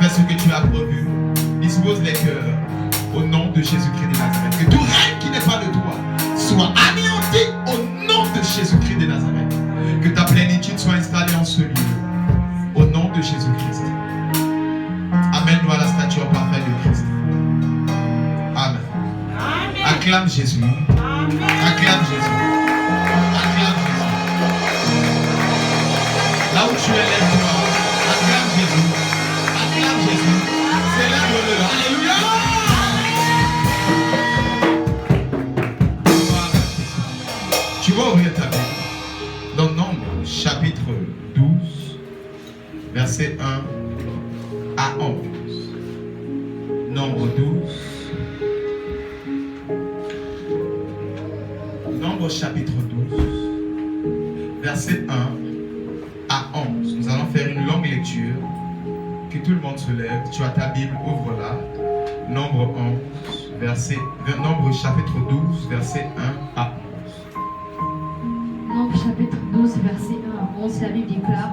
fais ce que tu as prévu. Dispose les cœurs au nom de Jésus-Christ de Nazareth. Que tout règne qui n'est pas de toi soit anéanti au nom de Jésus-Christ de Nazareth. Que ta plénitude soit installée en ce lieu au nom de Jésus-Christ. Amène-nous à la stature parfaite de Christ. Amen. Amen. Acclame Jésus. Amen. Acclame Jésus. Acclame Jésus. Là où tu es, lève-toi. Acclame Jésus. Acclame Jésus. Célèbre-le. Alléluia. Tu vas ouvrir ta Bible dans Nombre chapitre 12, verset 1 à 11. Nombre 12. Nombre chapitre 12, verset 1 à 11. Nous allons faire une longue lecture. Que tout le monde se lève. Tu as ta Bible, ouvre-la. Nombre 11, Nombre chapitre 12, verset 1 à 11. Nombre chapitre 12, verset 1 à 11, la Bible déclare: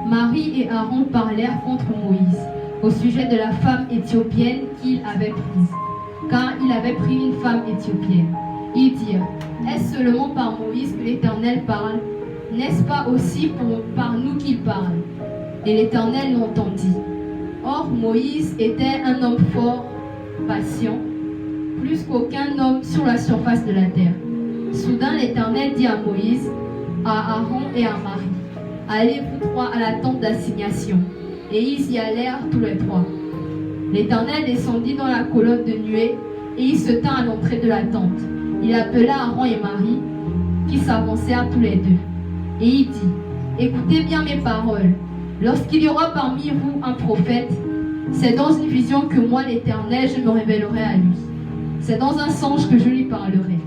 Marie et Aaron parlèrent contre Moïse au sujet de la femme éthiopienne qu'il avait prise, car il avait pris une femme éthiopienne. Ils dirent: Est-ce seulement par Moïse que l'Éternel parle? N'est-ce pas aussi par nous qu'il parle? Et l'Éternel l'entendit. Or Moïse était un homme fort, patient, plus qu'aucun homme sur la surface de la terre. Soudain l'Éternel dit à Moïse, à Aaron et à Marie: Allez vous trois à la tente d'assignation. Et ils y allèrent tous les trois. L'Éternel descendit dans la colonne de nuée et il se tint à l'entrée de la tente. Il appela Aaron et Marie qui s'avancèrent tous les deux. Et il dit: Écoutez bien mes paroles. Lorsqu'il y aura parmi vous un prophète, c'est dans une vision que moi l'Éternel je me révélerai à lui. C'est dans un songe que je lui parlerai.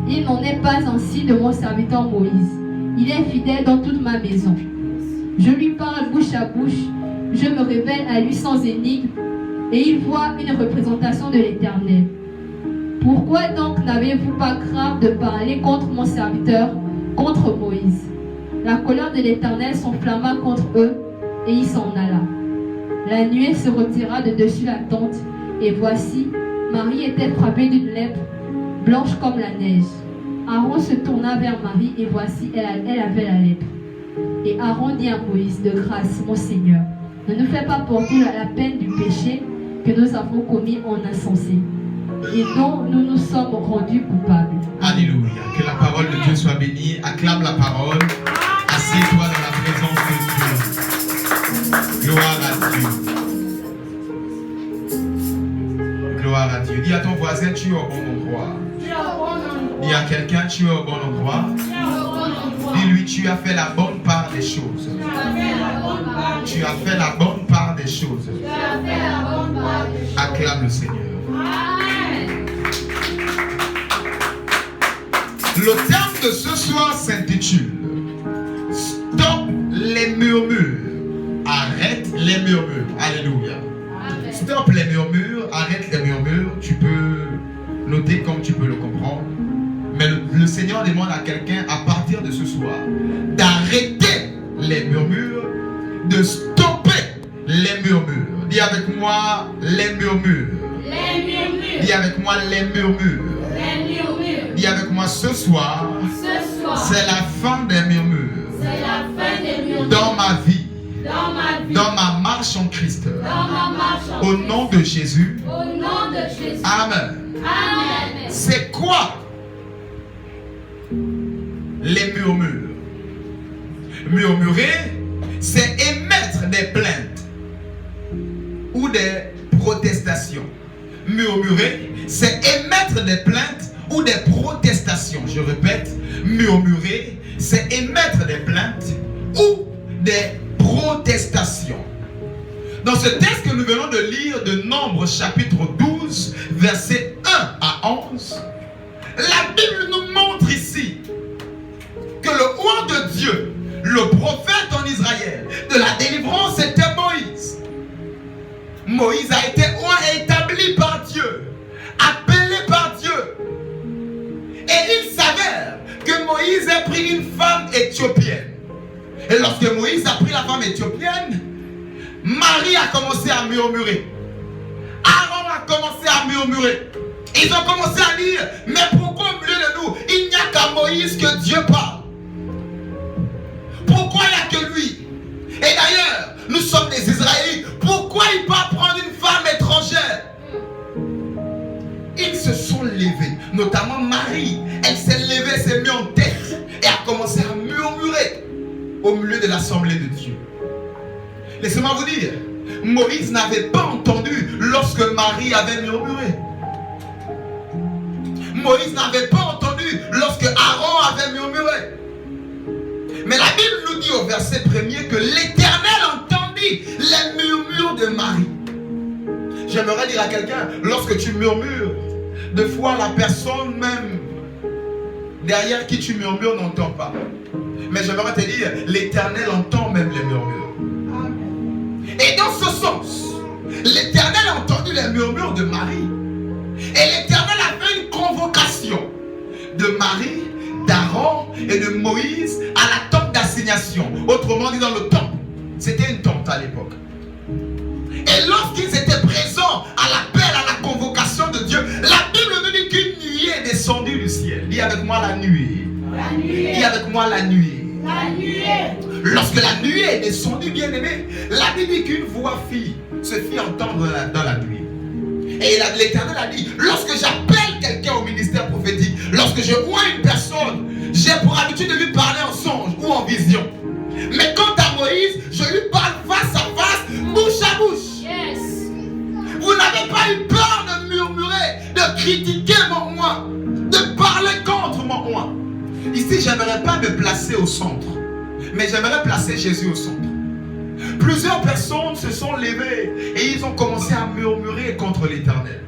Il n'en est pas ainsi de mon serviteur Moïse. Il est fidèle dans toute ma maison. Je lui parle bouche à bouche, je me révèle à lui sans énigme, et il voit une représentation de l'Éternel. Pourquoi donc n'avez-vous pas craint de parler contre mon serviteur, contre Moïse? La colère de l'Éternel s'enflamma contre eux, et il s'en alla. La nuée se retira de dessus la tente, et voici, Marie était frappée d'une lèpre, blanche comme la neige. Aaron se tourna vers Marie, et voici, elle avait la lèpre. Et Aaron dit à Moïse: De grâce, mon Seigneur, ne nous fais pas porter la peine du péché que nous avons commis en insensé, et dont nous nous sommes rendus coupables. Alléluia. Que la parole de Dieu soit bénie. Acclame la parole. Assieds-toi dans la présence de Dieu. Gloire à Dieu. Gloire à Dieu. Dis à ton voisin: Tu es au bon endroit. Dis à quelqu'un: Tu es au bon endroit. Dis-lui: Tu as fait la bonne part des choses. Tu as fait la bonne part des choses. Acclame le Seigneur. Le terme de ce soir s'intitule Stop les murmures. Arrête les murmures. Alléluia. Amen. Stop les murmures. Arrête les murmures. Tu peux noter comme tu peux le comprendre. Mais le Seigneur demande à quelqu'un à partir de ce soir d'arrêter les murmures, de stopper les murmures. Dis avec moi: les murmures. Les murmures. Dis avec moi: les murmures. Les murmures. Dis avec moi: ce soir, c'est la fin des murmures. C'est la fin des murmures. Dans ma vie. Dans ma vie. Dans ma marche en Christ. Dans ma marche en Au Christ. nom de Jésus. Au nom de Jésus. Amen. Amen. C'est quoi les murmures? Murmurer, c'est émettre des plaintes ou des protestations. Murmurer, c'est émettre des plaintes ou des protestations. Je répète, murmurer, c'est émettre des plaintes ou des protestations. Dans ce texte que nous venons de lire de Nombre chapitre 12, versets 1 à 11, la Bible nous montre ici que le roi de Dieu, le prophète en Israël, de la délivrance, était Moïse. Moïse a été roi établi par Dieu, appelé par Dieu. Et il s'avère que Moïse a pris une femme éthiopienne. Et lorsque Moïse a pris la femme éthiopienne, Marie a commencé à murmurer. Aaron a commencé à murmurer. Ils ont commencé à dire, mais pourquoi au milieu de nous, il n'y a qu'à Moïse que Dieu parle? Pourquoi il n'y a que lui? Et d'ailleurs, nous sommes des Israélites. Pourquoi il va prendre une femme étrangère? Ils se sont levés, notamment Marie. Elle s'est levée, s'est mise en tête et a commencé à murmurer au milieu de l'assemblée de Dieu. Laissez-moi vous dire, Moïse n'avait pas entendu lorsque Marie avait murmuré. Moïse n'avait pas entendu lorsque Aaron avait murmuré. Mais la Bible nous dit au verset 1er que l'Éternel entendit les murmures de Marie. J'aimerais dire à quelqu'un, lorsque tu murmures, des fois la personne même derrière qui tu murmures n'entend pas. Mais j'aimerais te dire, l'Éternel entend même les murmures. Et dans ce sens, l'Éternel a entendu les murmures de Marie. Et l'Éternel a fait une convocation de Marie, d'Aaron et de Moïse à la tente d'assignation. Autrement dit, dans le temple. C'était une tente à l'époque. Et lorsqu'ils étaient présents à l'appel, à la convocation de Dieu, la Bible nous dit qu'une nuée est descendue du ciel. Dis avec moi la nuée. La nuée. Dis avec moi la nuée. La nuée. Lorsque la nuée est descendue, bien aimé, la Bible dit qu'une voix se fit entendre dans la nuée. Et l'Éternel a dit, lorsque j'appelle quelqu'un au ministère prophétique, lorsque je vois une personne, j'ai pour habitude de lui parler en songe ou en vision. Mais quant à Moïse, je lui parle face à face, bouche à bouche. Yes. Vous n'avez pas eu peur de murmurer, de critiquer mon moi, de parler contre mon moi. Ici, j'aimerais pas me placer au centre, mais j'aimerais placer Jésus au centre. Plusieurs personnes se sont levées et ils ont commencé à murmurer contre l'Éternel.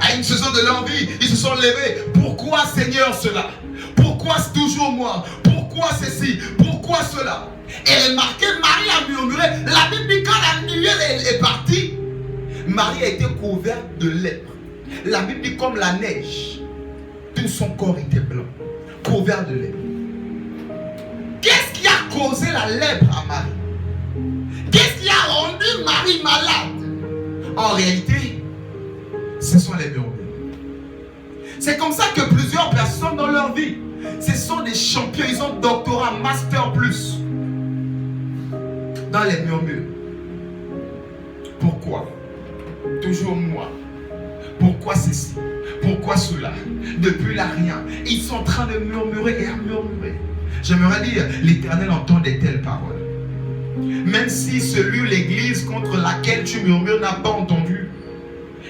À une saison de leur vie, ils se sont levés. Pourquoi Seigneur cela? Pourquoi c'est toujours moi? Pourquoi ceci? Pourquoi cela? Et remarquez, Marie a murmuré. La Bible dit quand la nuée est partie, Marie a été couverte de lèpre. La Bible dit comme la neige. Tout son corps était blanc, couvert de lèpre. Qu'est-ce qui a causé la lèpre à Marie? Qu'est-ce qui a rendu Marie malade? En réalité, ce sont les murmures. C'est comme ça que plusieurs personnes dans leur vie, ce sont des champions, ils ont doctorat, master plus dans les murmures. Pourquoi? Toujours moi. Pourquoi ceci? Pourquoi cela? Depuis là rien. Ils sont en train de murmurer et à murmurer. J'aimerais dire, l'Éternel entend de telles paroles. Même si celui ou l'église contre laquelle tu murmures n'a pas entendu,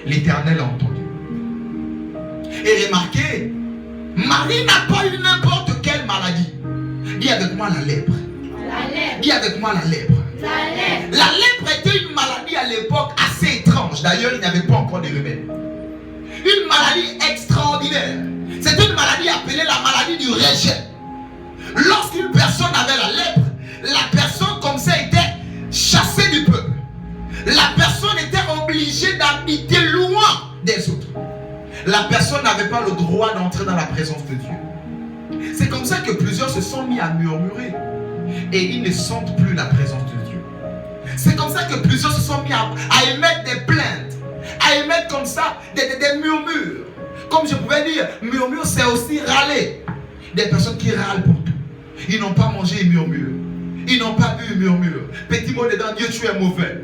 l'Éternel a entendu. Et remarquez, Marie n'a pas eu n'importe quelle maladie. Dis avec moi la lèpre. La lèpre. Dis avec moi la lèpre. La lèpre. La lèpre était une maladie à l'époque assez étrange. D'ailleurs, il n'y avait pas encore de remède. Une maladie extraordinaire. C'est une maladie appelée la maladie du rejet. Lorsqu'une personne avait la lèpre, la personne comme ça était chassée du peuple. La personne était obligée d'habiter loin des autres. La personne n'avait pas le droit d'entrer dans la présence de Dieu. C'est comme ça que plusieurs se sont mis à murmurer et ils ne sentent plus la présence de Dieu. C'est comme ça que plusieurs se sont mis à émettre des plaintes, à émettre comme ça des murmures. Comme je pouvais dire, murmure c'est aussi râler. Des personnes qui râlent pour tout. Ils n'ont pas mangé, ils murmurent. Ils n'ont pas bu, ils murmurent. Petit mot dedans, Dieu tu es mauvais.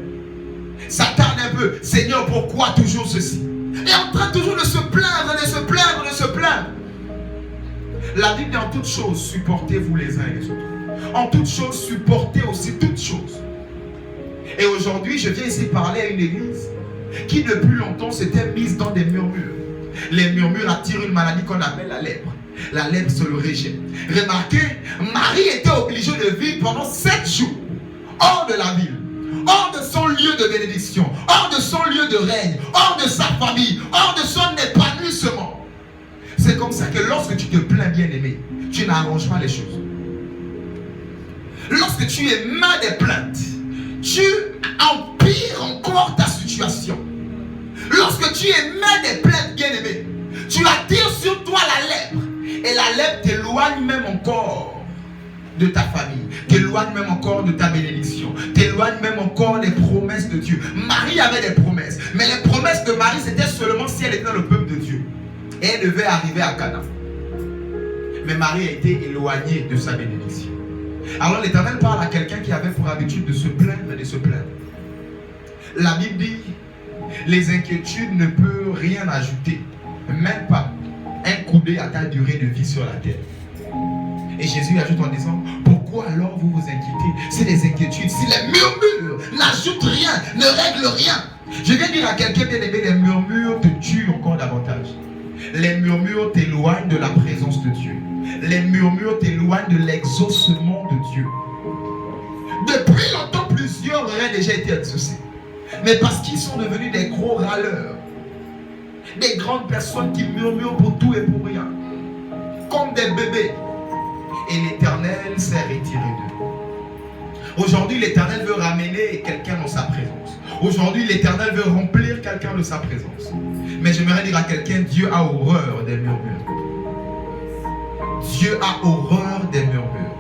Ça tarde un peu. Seigneur, pourquoi toujours ceci? Et en train toujours de se plaindre, de se plaindre, de se plaindre. La Bible dit en toutes choses, supportez-vous les uns et les autres. En toutes choses, supportez aussi toutes choses. Et aujourd'hui, je viens ici parler à une église qui depuis longtemps s'était mise dans des murmures. Les murmures attirent une maladie qu'on appelle la lèpre. La lèpre, c'est le rejet. Remarquez, Marie était obligée de vivre pendant 7 jours hors de la ville, hors de son lieu de bénédiction, hors de son lieu de règne, hors de sa famille, hors de son épanouissement. C'est comme ça que lorsque tu te plains, bien-aimé, tu n'arranges pas les choses. Lorsque tu émets des plaintes, tu empires encore ta situation. Lorsque tu émets des plaintes, bien-aimé, tu attires sur toi la lèpre. Et la lèpre t'éloigne même encore de ta famille, t'éloigne même encore de ta bénédiction, t'éloigne même encore des promesses de Dieu. Marie avait des promesses, mais les promesses de Marie, c'était seulement si elle était dans le peuple de Dieu. Et elle devait arriver à Cana. Mais Marie a été éloignée de sa bénédiction. Alors l'Éternel parle à quelqu'un qui avait pour habitude de se plaindre et de se plaindre. La Bible dit, les inquiétudes ne peuvent rien ajouter, même pas un coudé à ta durée de vie sur la terre. Et Jésus ajoute en disant, pourquoi alors vous vous inquiétez? Si les inquiétudes, si les murmures n'ajoutent rien, ne règlent rien. Je viens dire à quelqu'un bien aimé, les murmures te tuent encore davantage. Les murmures t'éloignent de la présence de Dieu. Les murmures t'éloignent de l'exaucement de Dieu. Depuis longtemps, plusieurs auraient déjà été exaucés. Mais parce qu'ils sont devenus des gros râleurs. Des grandes personnes qui murmurent pour tout et pour rien. Comme des bébés. Et l'Éternel s'est retiré d'eux. Aujourd'hui, l'Éternel veut ramener quelqu'un dans sa présence. Aujourd'hui, l'Éternel veut remplir quelqu'un de sa présence. Mais j'aimerais dire à quelqu'un, Dieu a horreur des murmures. Dieu a horreur des murmures.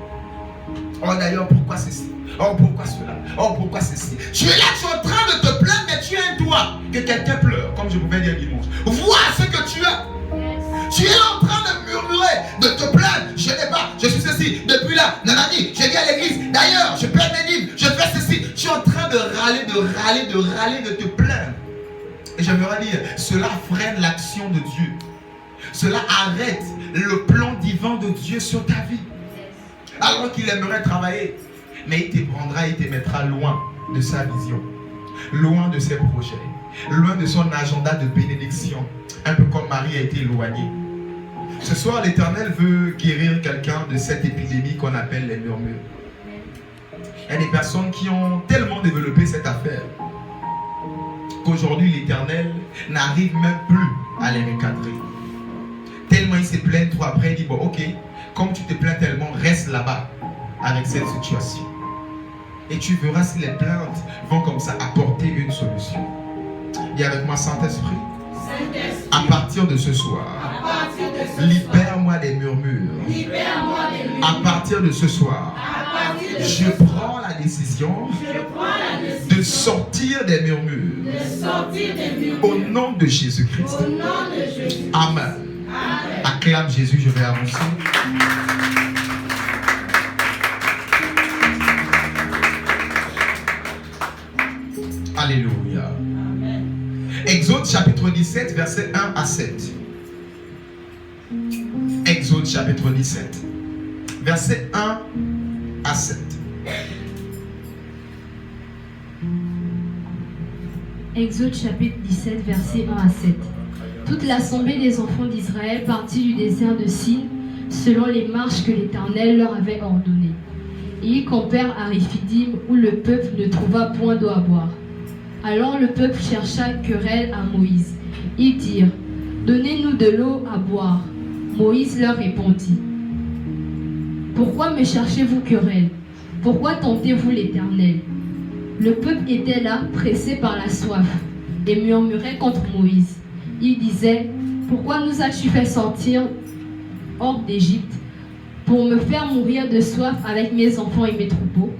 Oh d'ailleurs, pourquoi ceci? Oh pourquoi cela? Oh pourquoi ceci? Tu es là, tu es en train de te plaindre, mais tu as un doigt. Que quelqu'un pleure, comme je pouvais dire dimanche. Vois ce que tu as. Tu es en train de murmurer, de te plaindre. Je n'ai pas, je suis ceci. Depuis là, nanani, je viens à l'église. D'ailleurs, je perds mes livres, je fais ceci. Tu es en train de râler, de te plaindre. Et j'aimerais dire, cela freine l'action de Dieu. Cela arrête le plan divin de Dieu sur ta vie. Alors qu'il aimerait travailler, mais il te prendra, il te mettra loin de sa vision, loin de ses projets, loin de son agenda de bénédiction, un peu comme Marie a été éloignée. Ce soir, l'Éternel veut guérir quelqu'un de cette épidémie qu'on appelle les murmures. Il y a des personnes qui ont tellement développé cette affaire qu'aujourd'hui l'Éternel n'arrive même plus à les recadrer. Tellement ils se plaignent, trop après, il dit, bon ok, comme tu te plains tellement, reste là-bas avec cette situation. Et tu verras si les plaintes vont comme ça apporter une solution. Dis avec moi, Saint-Esprit, à partir de ce soir, libère-moi des murmures. À partir de ce soir, je prends la décision de sortir des murmures. Au nom de Jésus-Christ. Amen. Acclame Jésus, je vais avancer. Alléluia. Exode chapitre 17, versets 1 à 7. Exode chapitre 17, versets 1 à 7. Exode chapitre 17, versets 1 à 7. Toute l'assemblée des enfants d'Israël partit du désert de Sin selon les marches que l'Éternel leur avait ordonnées. Et ils campèrent à Réphidim où le peuple ne trouva point d'eau à boire. Alors le peuple chercha querelle à Moïse. Ils dirent, donnez-nous de l'eau à boire. Moïse leur répondit, pourquoi me cherchez-vous querelle? Pourquoi tentez-vous l'Éternel? Le peuple était là, pressé par la soif, et murmurait contre Moïse. Il disait, pourquoi nous as-tu fait sortir hors d'Égypte pour me faire mourir de soif avec mes enfants et mes troupeaux?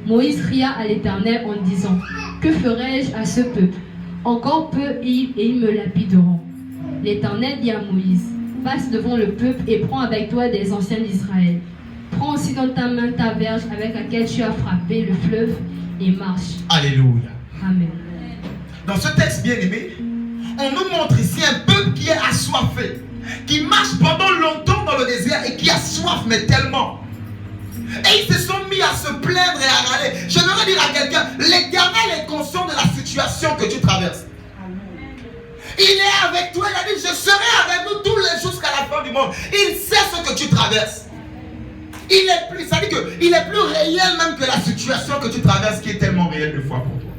Moïse cria à l'Éternel en disant, que ferai-je à ce peuple? Encore peu et ils me lapideront. L'Éternel dit à Moïse, passe devant le peuple et prends avec toi des anciens d'Israël. Prends aussi dans ta main ta verge avec laquelle tu as frappé le fleuve et marche. Alléluia. Amen. Dans ce texte bien aimé, on nous montre ici un peuple qui est assoiffé, qui marche pendant longtemps dans le désert et qui a soif, mais tellement. Et ils se sont mis à se plaindre et à râler. J'aimerais dire à quelqu'un, l'Éternel est conscient de la situation que tu traverses. Il est avec toi, il a dit, je serai avec nous tous les jours jusqu'à la fin du monde. Il sait ce que tu traverses. Il est plus, ça dit qu'il est plus réel même que la situation que tu traverses qui est tellement réelle de fois pour toi.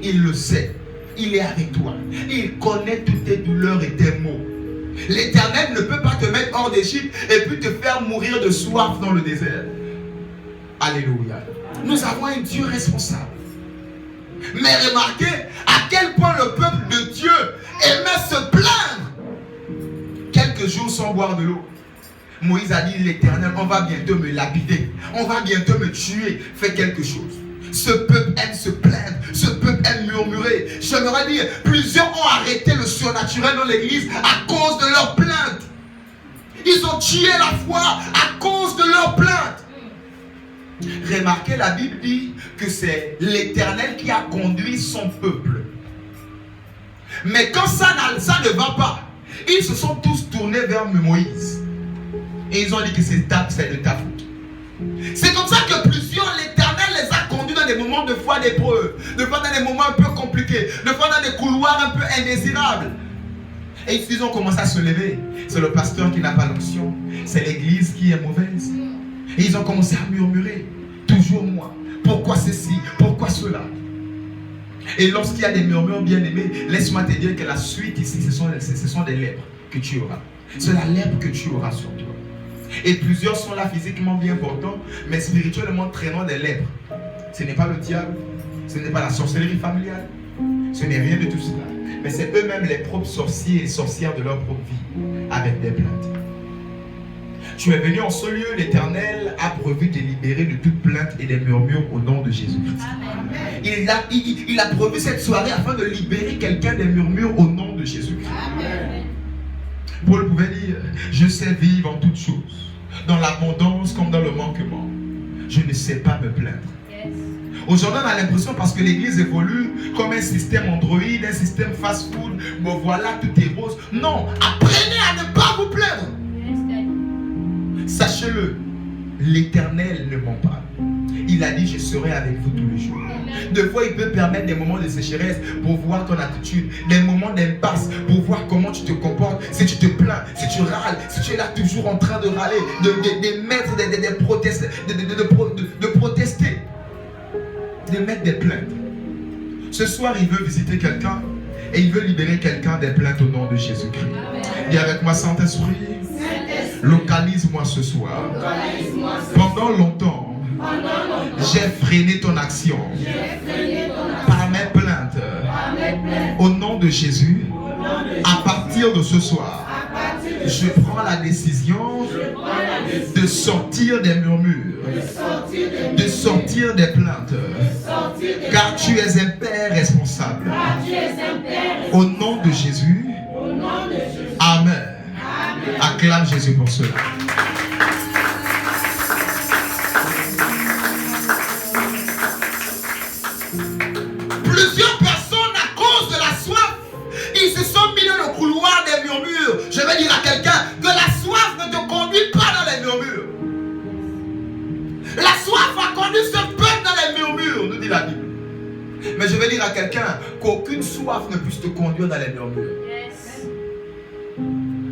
Il le sait. Il est avec toi. Il connaît toutes tes douleurs et tes maux. L'Éternel ne peut pas te mettre hors d'Égypte et puis te faire mourir de soif dans le désert. Alléluia. Nous avons un Dieu responsable. Mais remarquez à quel point le peuple de Dieu aimait se plaindre. Quelques jours sans boire de l'eau. Moïse a dit, l'Éternel, on va bientôt me lapider. On va bientôt me tuer. Fais quelque chose. Ce peuple aime se plaindre. Ce peuple aime murmurer. J'aimerais dire, plusieurs ont arrêté le surnaturel dans l'église à cause de leurs plaintes. Ils ont tué la foi à cause de leurs plaintes. Remarquez, la Bible dit que c'est l'Éternel qui a conduit son peuple. Mais quand ça ne va pas, ils se sont tous tournés vers Moïse. Et ils ont dit que c'est de ta faute. C'est comme ça que plusieurs, l'Éternel les a conduits dans des moments de foi d'épreuve, de fois dans des moments un peu compliqués, de fois dans des couloirs un peu indésirables. Et ils ont commencé à se lever. C'est le pasteur qui n'a pas l'onction. C'est l'église qui est mauvaise. Et ils ont commencé à murmurer. Toujours moi. Pourquoi ceci? Pourquoi cela? Et lorsqu'il y a des murmures bien-aimés, laisse-moi te dire que la suite ici, ce sont des lèpres que tu auras. C'est la lèpre que tu auras sur toi. Et plusieurs sont là physiquement bien portants, mais spirituellement traînant des lèpres. Ce n'est pas le diable, ce n'est pas la sorcellerie familiale, ce n'est rien de tout cela. Mais c'est eux-mêmes les propres sorciers et sorcières de leur propre vie, avec des plaintes. Tu es venu en ce lieu, l'Éternel a prévu de libérer de toute plainte et des murmures au nom de Jésus-Christ. Il a prévu cette soirée afin de libérer quelqu'un des murmures au nom de Jésus-Christ. Paul pouvait dire, je sais vivre en toutes choses, dans l'abondance comme dans le manquement. Je ne sais pas me plaindre. Aujourd'hui, on a l'impression, parce que l'église évolue comme un système Android, un système fast-food, bon voilà, tout est rose. Non, apprenez à ne pas vous plaindre. Sachez-le, l'Éternel ne ment pas. Il a dit, je serai avec vous tous les jours. Des fois, il peut permettre des moments de sécheresse pour voir ton attitude, des moments d'impasse pour voir comment tu te comportes, si tu te plains, si tu râles, si tu es là toujours en train de râler, de mettre des protestes, de protester, de mettre des plaintes. Ce soir, il veut visiter quelqu'un et il veut libérer quelqu'un des plaintes au nom de Jésus-Christ. Dis avec moi, Saint-Esprit, localise-moi ce soir. Pendant longtemps, j'ai freiné ton action par mes plaintes. Au nom de Jésus, à partir de ce soir, je prends la décision de sortir des murmures, de sortir des plaintes, car tu es un Père responsable. Au nom de Jésus, Amen. Acclame Jésus pour cela. Plusieurs personnes, à cause de la soif, ils se sont mis dans le couloir des murmures. Je vais dire à quelqu'un que la soif ne te conduit pas dans les murmures. La soif a conduit ce peuple dans les murmures, nous dit la Bible. Mais je vais dire à quelqu'un qu'aucune soif ne puisse te conduire dans les murmures.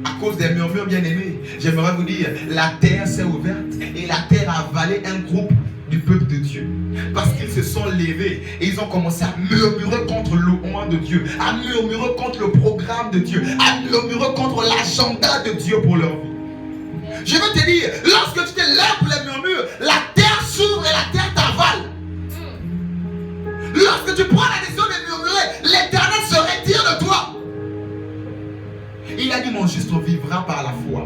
À cause des murmures, bien-aimés, j'aimerais vous dire, la terre s'est ouverte et la terre a avalé un groupe du peuple de Dieu. Parce qu'ils se sont levés et ils ont commencé à murmurer contre l'oint de Dieu, à murmurer contre le programme de Dieu, à murmurer contre l'agenda de Dieu pour leur vie. Je veux te dire, lorsque tu te lèves pour les murmures, la terre s'ouvre et la terre t'avale. Lorsque tu prends la décision de murmurer, l'Éternel se retire de toi. Il a dit, mon juste vivra par la foi.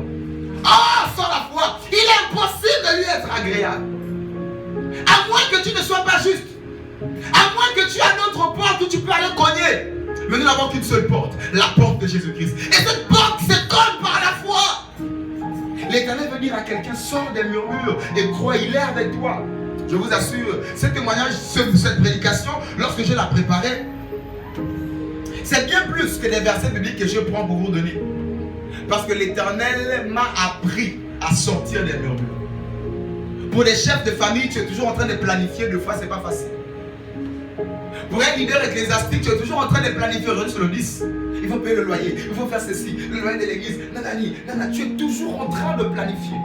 Ah, sans la foi, il est impossible de lui être agréable. À moins que tu ne sois pas juste. À moins que tu aies une autre porte où tu peux aller cogner. Mais nous n'avons qu'une seule porte, la porte de Jésus-Christ. Et cette porte se cogne par la foi. L'Éternel veut dire à quelqu'un, sors des murmures et crois, il est avec toi. Je vous assure, ce témoignage, cette prédication, lorsque je la préparais, c'est bien plus que des versets bibliques que je prends pour vous donner. Parce que l'Éternel m'a appris à sortir des murmures. Pour des chefs de famille, tu es toujours en train de planifier, deux fois, c'est pas facile. Pour un leader ecclésiastique, tu es toujours en train de planifier. Aujourd'hui, sur le 10, il faut payer le loyer, il faut faire ceci, le loyer de l'église, nanani, nanana. Tu es toujours en train de planifier.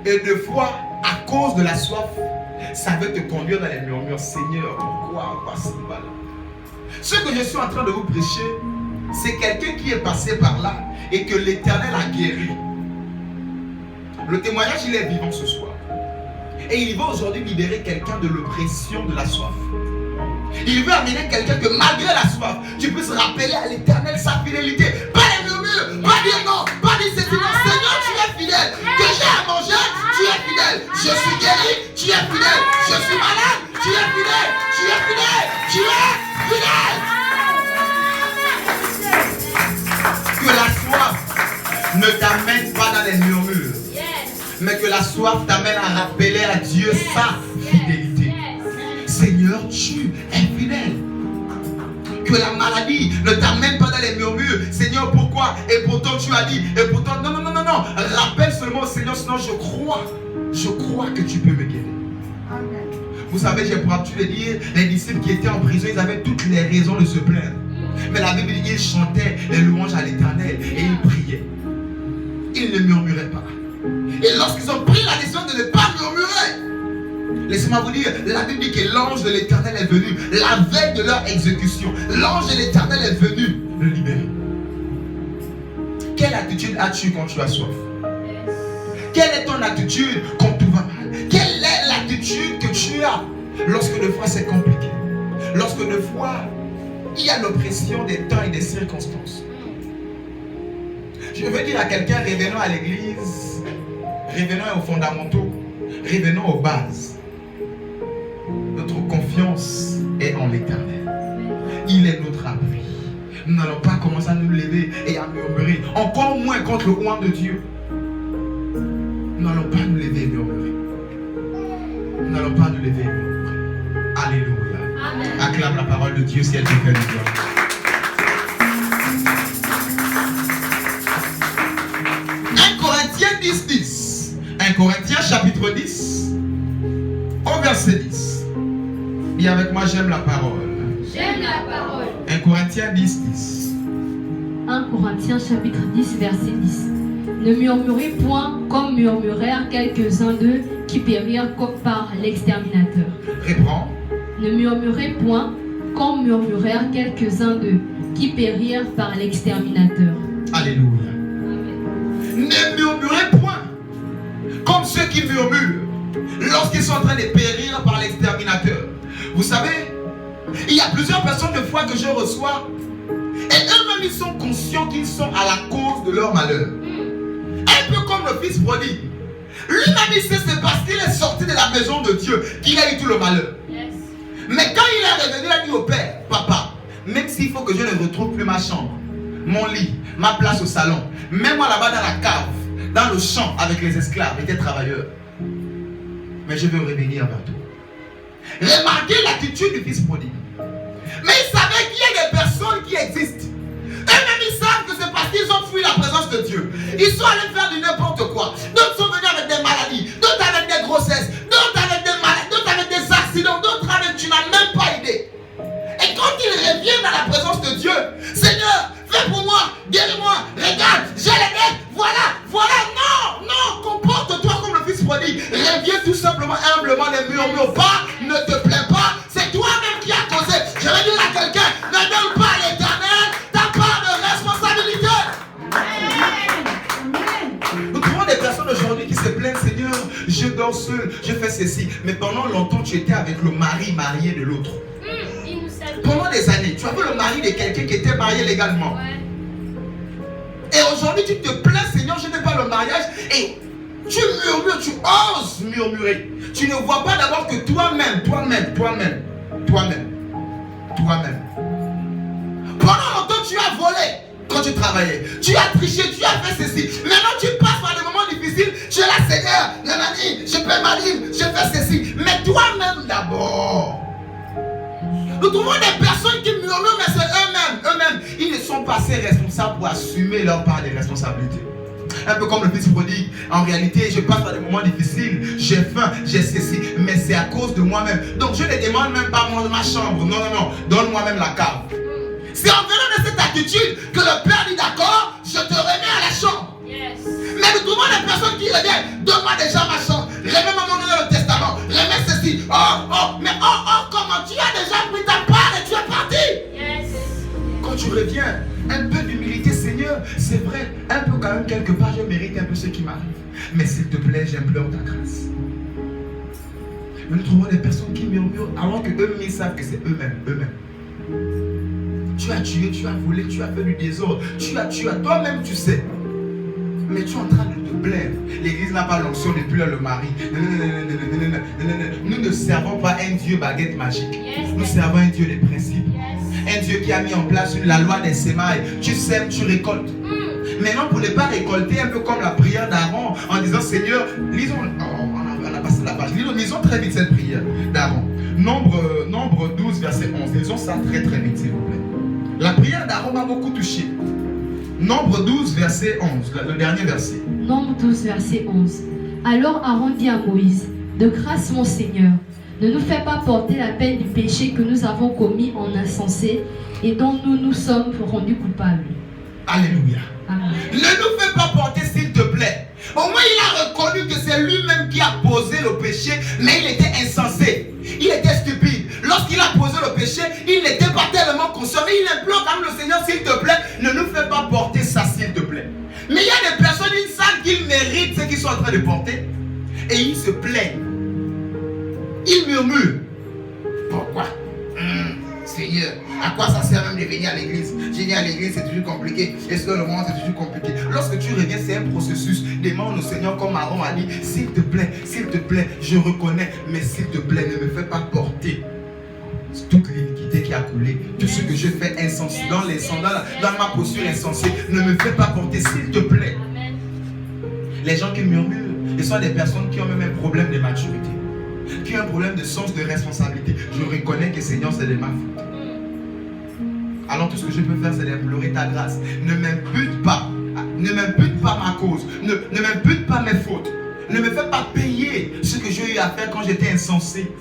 Et deux fois, à cause de la soif, ça veut te conduire dans les murmures. Seigneur, pourquoi, voici, voilà. Ce que je suis en train de vous prêcher, c'est quelqu'un qui est passé par là et que l'Éternel a guéri. Le témoignage, il est vivant ce soir. Et il va aujourd'hui libérer quelqu'un de l'oppression de la soif. Il veut amener quelqu'un que malgré la soif, tu puisses rappeler à l'Éternel sa fidélité. Pas les murmures. murmure, pas dire non, pas dire ceci, non. Seigneur, tu es fidèle. Que j'ai à manger, tu es fidèle. Je suis guéri, tu es fidèle. Je suis malade, tu es fidèle. Tu es fidèle, tu es fidèle. Que la soif ne t'amène pas dans les murmures, mais que la soif t'amène à rappeler à Dieu sa fidélité. Seigneur, tu es fidèle. Que la maladie ne t'amène pas dans les murmures. Seigneur, pourquoi? Et pourtant tu as dit. Et pourtant, non. Rappelle seulement au Seigneur, sinon je crois que tu peux me guérir. Vous savez, j'ai pour habitude de dire, les disciples qui étaient en prison, ils avaient toutes les raisons de se plaindre. Mais la Bible dit, ils chantaient les louanges à l'Éternel et ils priaient. Ils ne murmuraient pas. Et lorsqu'ils ont pris la décision de ne pas murmurer, laissez-moi vous dire, la Bible dit que l'ange de l'Éternel est venu la veille de leur exécution. L'ange de l'Éternel est venu le libérer. Quelle attitude as-tu quand tu as soif? Quelle est ton attitude quand tout va mal? Quelle est l'attitude que tu as lorsque de fois c'est compliqué? Lorsque de fois il y a l'oppression des temps et des circonstances. Je veux dire à quelqu'un, revenons à l'église, revenons aux fondamentaux, revenons aux bases. Notre confiance est en l'Éternel. Il est notre abri. Nous n'allons pas commencer à nous lever et à murmurer, encore moins contre le roi de Dieu. Nous n'allons pas nous lever et murmurer. Nous n'allons pas nous lever et murmurer. Alléluia. Amen. Acclame la parole de Dieu si elle te fait du bien. 1 Corinthiens 10. 1 Corinthiens chapitre 10 au verset 10. Dis avec moi, j'aime la parole. J'aime la parole. 1 Corinthiens 10. 1 Corinthiens chapitre 10 verset 10. Ne murmurez point comme murmurèrent quelques-uns d'eux qui périrent par l'exterminateur. Reprends. Ne murmurez point comme murmurèrent quelques-uns d'eux qui périrent par l'exterminateur. Alléluia. Ne murmurez point comme ceux qui murmurent lorsqu'ils sont en train de périr par l'exterminateur. Vous savez, il y a plusieurs personnes de foi que je reçois et eux-mêmes ils sont conscients qu'ils sont à la cause de leur malheur. Un peu comme le fils prodigue. Lui-même il sait c'est parce qu'il est sorti de la maison de Dieu qu'il a eu tout le malheur. Mais quand il est revenu, il a dit au père, papa, même s'il faut que je ne retrouve plus ma chambre, mon lit, ma place au salon, mets-moi là-bas dans la cave, dans le champ avec les esclaves et les travailleurs. Mais je veux revenir vers toi. Remarquez l'attitude du fils prodigue. Mais il savait qu'il y a des personnes qui existent. Eux-mêmes ils savent que c'est parce qu'ils ont fui la présence de Dieu. Ils sont allés faire du n'importe quoi. D'autres sont venus avec des maladies, d'autres avec des grossesses, d'autres avec des maladies, d'autres avec des accidents, d'autres avec tu n'as même pas idée. Et quand ils reviennent dans la présence de Dieu, Seigneur, fais pour moi, guéris-moi, regarde, j'ai les dettes, voilà, non, comporte-toi comme le fils prodigue. Reviens tout simplement, humblement, ne murmure pas, ne te plains pas, c'est toi-même qui as causé. Je vais dire à quelqu'un, ne donne pas à l'Éternel ta part de responsabilité. Nous trouvons des personnes aujourd'hui qui se plaignent, Seigneur, je dors seul, je fais ceci. Mais pendant longtemps, tu étais avec le mari marié de l'autre. Pendant des années, tu avais le mari de quelqu'un qui était marié légalement. Et aujourd'hui, tu te plains, Seigneur, je n'ai pas le mariage. Et tu murmures, tu oses murmurer. Tu ne vois pas d'abord que toi-même. Pendant longtemps, tu as volé quand tu travaillais. Tu as triché, tu as fait ceci. Maintenant, tu passes par des moments difficiles. Tu es là, Seigneur, nanani, je paie ma livre, je fais ceci. Mais toi-même d'abord. Nous trouvons des personnes qui murmurent, mais c'est eux-mêmes. Ils ne sont pas assez responsables pour assumer leur part des responsabilités. Un peu comme le fils prodigue. En réalité, je passe par des moments difficiles. J'ai faim, j'ai ceci. Mais c'est à cause de moi-même. Donc je ne demande même pas ma chambre. Non. Donne-moi même la cave. C'est en venant de cette attitude que le Père dit d'accord, je te remets à la chambre. Mais nous trouvons des personnes qui reviennent. Donne-moi déjà ma chambre. Remets-moi mon nom dans le testament. Remets ceci. Comment tu as déjà pris ta part et tu es parti. Quand tu reviens, un peu d'humilité, Seigneur, c'est vrai, un peu quand même quelque part, je mérite un peu ce qui m'arrive. Mais s'il te plaît, j'implore ta grâce. Mais nous trouvons des personnes qui murmurent alors que eux-mêmes ils savent que c'est eux-mêmes. Tu Tu as tué, tu as volé, tu as fait du désordre. Tu as toi-même tu sais. Mais tu es en train de te plaindre. L'église n'a pas l'onction depuis le mari. Nous ne servons pas un Dieu baguette magique. Nous servons un Dieu des principes. Un Dieu qui a mis en place la loi des semailles. Tu sèmes, tu récoltes. Maintenant, pour ne pas récolter, un peu comme la prière d'Aaron, en disant Seigneur, lisons, on a passé la page, lisons très vite cette prière d'Aaron. Nombre 12, verset 11. Lisons ça très très vite, s'il vous plaît. La prière d'Aaron m'a beaucoup touché. Nombre 12, verset 11, le dernier verset. Nombre 12, verset 11. Alors Aaron dit à Moïse, de grâce mon Seigneur, ne nous fais pas porter la peine du péché que nous avons commis en insensé et dont nous nous sommes rendus coupables. Alléluia. Amen. Ne nous fais pas porter, s'il te plaît. Au moins, il a reconnu que c'est lui-même qui a posé le péché, mais il était insensé. Il était stupide. Lorsqu'il a posé le péché, il n'était pas tellement conscient. Mais il implore quand même le Seigneur, s'il te plaît, ne nous fais pas porter ça, s'il te plaît. Mais il y a des personnes, ils savent qu'ils méritent ce qu'ils sont en train de porter. Et ils se plaignent. Ils murmurent. Pourquoi? Seigneur, à quoi ça sert même de venir à l'église? Venir à l'église, c'est toujours compliqué. Est-ce que le monde, c'est toujours compliqué? Lorsque tu reviens, c'est un processus. Demande au Seigneur, comme Aaron a dit, s'il te plaît, je reconnais, mais s'il te plaît, ne me fais pas porter toute l'iniquité qui a coulé, tout ce que je fais insensé, dans ma posture insensée, ne me fais pas porter, s'il te plaît. Les gens qui murmurent, ce sont des personnes qui ont même un problème de maturité, qui ont un problème de sens de responsabilité. Je reconnais que Seigneur, c'est de ma faute. Alors tout ce que je peux faire, c'est d'implorer ta grâce. Ne m'impute pas ma cause, ne m'impute pas mes fautes. Ne me fais pas payer ce que j'ai eu à faire quand j'étais insensé.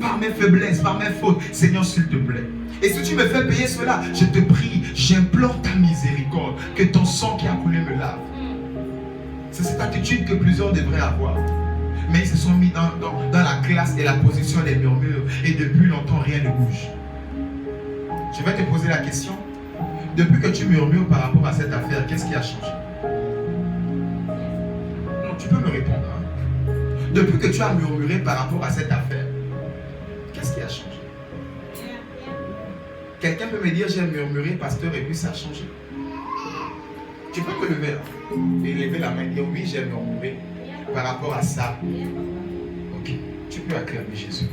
Par mes faiblesses, par mes fautes. Seigneur, s'il te plaît. Et si tu me fais payer cela, je te prie, j'implore ta miséricorde, que ton sang qui a coulé me lave. C'est cette attitude que plusieurs devraient avoir. Mais ils se sont mis dans la classe et la position des murmures. Et depuis longtemps, rien ne bouge. Je vais te poser la question. Depuis que tu murmures par rapport à cette affaire, qu'est-ce qui a changé? Non, tu peux me répondre. Hein? Depuis que tu as murmuré par rapport à cette affaire, qu'est-ce qui a changé? Quelqu'un peut me dire, j'ai murmuré, pasteur, et puis ça a changé. Tu peux te lever et lever la main et dire, oui, j'ai murmuré par rapport à ça. Ok, tu peux acclamer Jésus.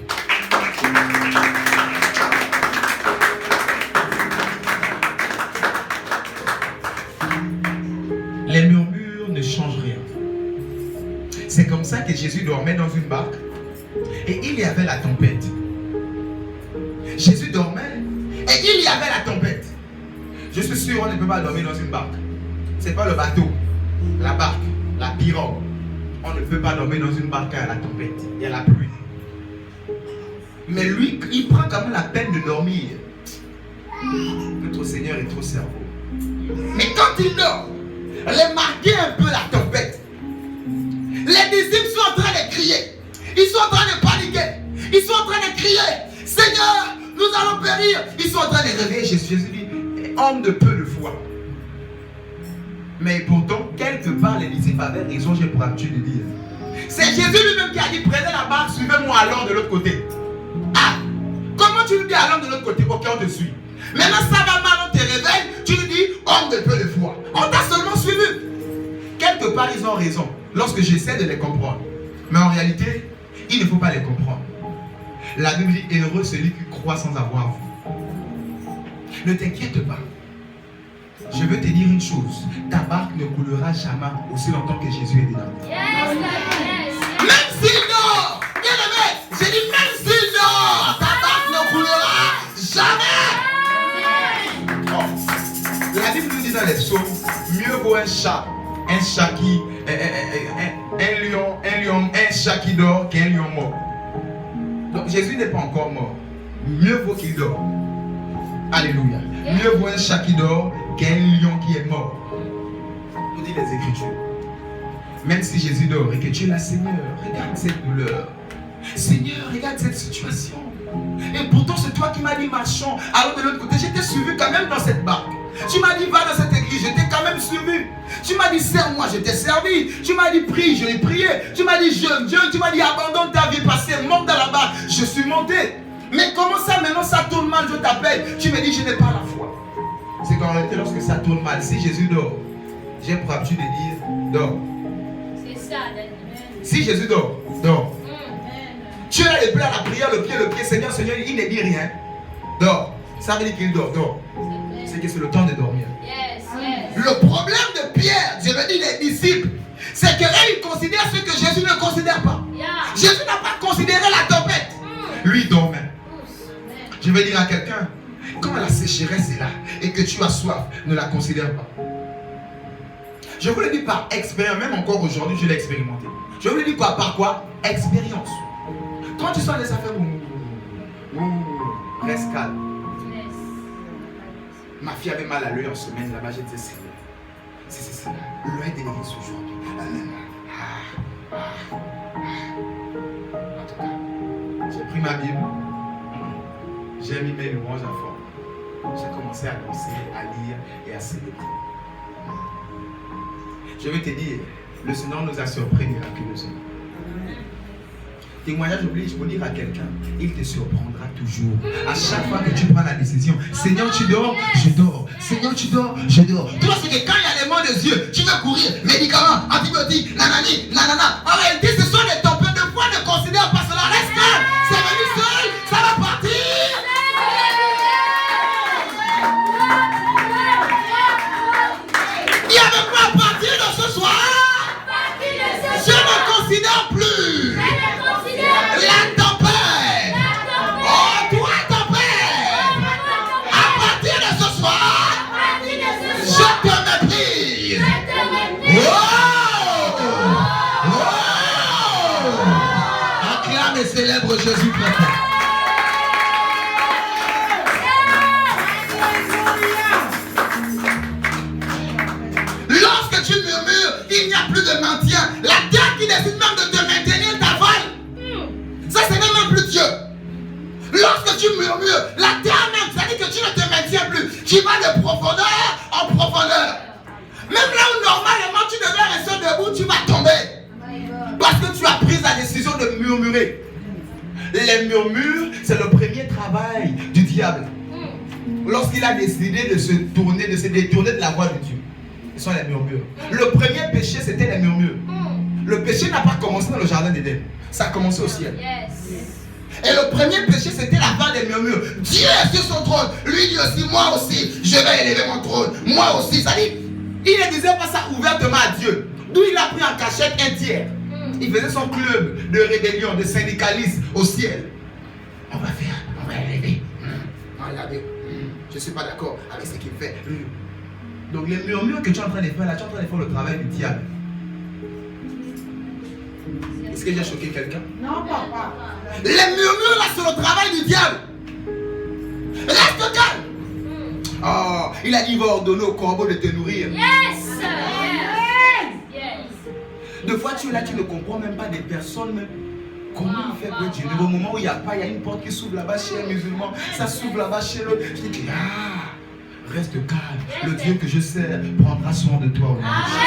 Les murmures ne changent rien. C'est comme ça que Jésus dormait dans une barque et il y avait la tempête. Jésus dormait et il y avait la tempête. Je suis sûr qu'on ne peut pas dormir dans une barque. Ce n'est pas le bateau, la barque, la pirogue. On ne peut pas dormir dans une barque à la tempête, il y a la pluie. Mais lui, il prend quand même la peine de dormir. Notre Seigneur est trop cerveau. Mais quand il dort, remarquez un peu la tempête. Les disciples sont en train de crier. Ils sont en train de paniquer. Ils sont en train de crier. Seigneur, nous allons périr. Ils sont en train de réveiller Jésus. Jésus dit, homme de peu de foi. Mais pourtant, quelque part, les disciples avaient raison, j'ai pour habitude de dire. C'est Jésus lui-même qui a dit, prenez la barque, suivez-moi, allons de l'autre côté. Ah, comment tu lui dis allons de l'autre côté? Ok, on te suit. Maintenant, ça va mal, on te réveille, tu lui dis, homme de peu de foi. On t'a seulement suivi. Quelque part, ils ont raison, lorsque j'essaie de les comprendre. Mais en réalité, il ne faut pas les comprendre. La Bible dit, heureux celui qui croit sans avoir vu. Ne t'inquiète pas. Je veux te dire une chose, ta barque ne coulera jamais aussi longtemps que Jésus est dedans. Yes, yes. Même s'il dort, bien aimé, j'ai dit même s'il dort, ta barque ne coulera jamais. Oh. La Bible nous dit dans les psaumes, mieux vaut un chat qui dort qu'un lion mort. Donc Jésus n'est pas encore mort. Mieux vaut qu'il dort. Alléluia. Mieux vaut un chat qui dort qu'un lion qui est mort. Nous dit les Écritures. Même si Jésus dort et que tu es là, Seigneur, regarde cette douleur. Seigneur, regarde cette situation. Et pourtant, c'est toi qui m'as dit marchons. Alors de l'autre côté, j'étais suivi quand même dans cette barque. Tu m'as dit va dans cette église, j'étais quand même suivi. Tu m'as dit sers-moi, je t'ai servi. Tu m'as dit prie, je l'ai prié. Tu m'as dit jeûne, tu m'as dit abandonne ta vie passée, monte dans la barque. Je suis monté. Mais comment ça maintenant ça tourne mal, je t'appelle. Tu me dis je n'ai pas la foi. c'est qu'en réalité, lorsque ça tourne mal, si Jésus dort, j'ai pour habitude de dire dors. C'est ça, Daniel. Si Jésus dort, dors. Tu as les pieds à la prière, le pied, Seigneur, il ne dit rien. Dors. Ça veut dire qu'il dort, dors. C'est que c'est le temps de dormir. Yes, yes. Le problème de Pierre, je veux dire les disciples, c'est qu'ils considèrent ce que Jésus ne considère pas. Yeah. Jésus n'a pas considéré la tempête. Lui dormait. Je vais dire à quelqu'un, quand la sécheresse est là et que tu as soif, ne la considère pas. Je vous le dis par expérience, même encore aujourd'hui, je l'ai expérimenté. Je vous le dis quoi? Par quoi? Expérience. Quand tu sens les affaires, reste calme. Ma fille avait mal à l'œil en semaine, là-bas, j'ai dit, c'est l'œil de l'église aujourd'hui. En tout cas, j'ai pris ma Bible, j'ai mis mes louanges à fond. J'ai commencé à danser, à lire et à célébrer. Je vais te dire, le Seigneur nous a surpris miraculeusement. Témoignage oblige pour dire à quelqu'un, il te surprendra toujours. À chaque fois que tu prends la décision, Seigneur tu dors, je dors. Seigneur tu dors, je dors. Tu vois, c'est que quand il y a les mots des yeux, tu veux courir, médicaments, antibiotiques, nanani, nanana. En réalité, ce sont des tempêtes de foi, ne considère pas cela. Reste calme, c'est venu seul, ça va partir. Il y avait quoi à partir de ce soir? Je ne considère plus. La tempête. Oh, toi tempête. À partir de ce soir, je te méprise. Oh! Acclame et célèbre Jésus prophète. Lorsque tu murmures, il n'y a plus de maintien. La terre qui décide même de te maintenir t'avale. Ça, ce n'est même plus Dieu. Lorsque tu murmures, la terre même, ça dit que tu ne te maintiens plus. Tu vas de profondeur en profondeur. Même là où normalement tu devais rester debout, tu vas tomber. Parce que tu as pris la décision de murmurer. Les murmures, c'est le premier travail du diable. Lorsqu'il a décidé de se tourner, de se détourner de la voie de Dieu. Ce sont les murmures. Le premier péché, c'était les murmures. Le péché n'a pas commencé dans le jardin d'Éden. Ça a commencé au ciel. Et le premier péché, c'était la part des murmures. Dieu est sur son trône. Lui dit aussi, moi aussi, je vais élever mon trône. Moi aussi, ça dit, il ne disait pas ça ouvertement à Dieu. D'où il a pris en cachette un tiers. Il faisait son club de rébellion, de syndicalisme au ciel. On va élever. Regardez, je ne suis pas d'accord avec ce qu'il fait. Donc les murmures que tu es en train de faire là, tu es en train de faire le travail du diable. Est-ce que j'ai choqué quelqu'un? Non, papa. Les murmures là, c'est le travail du diable. Reste calme. Oh, il a dit, il va ordonner au corbeau de te nourrir. Yes. Des fois, tu es là, tu ne comprends même pas des personnes. Même. Comment il fait pour Dieu? Au moment où il n'y a pas, il y a une porte qui s'ouvre là-bas chez un musulman, ça s'ouvre là-bas chez l'autre. Je dis, reste calme. Le Dieu que je sers prendra soin de toi au nom de Jésus.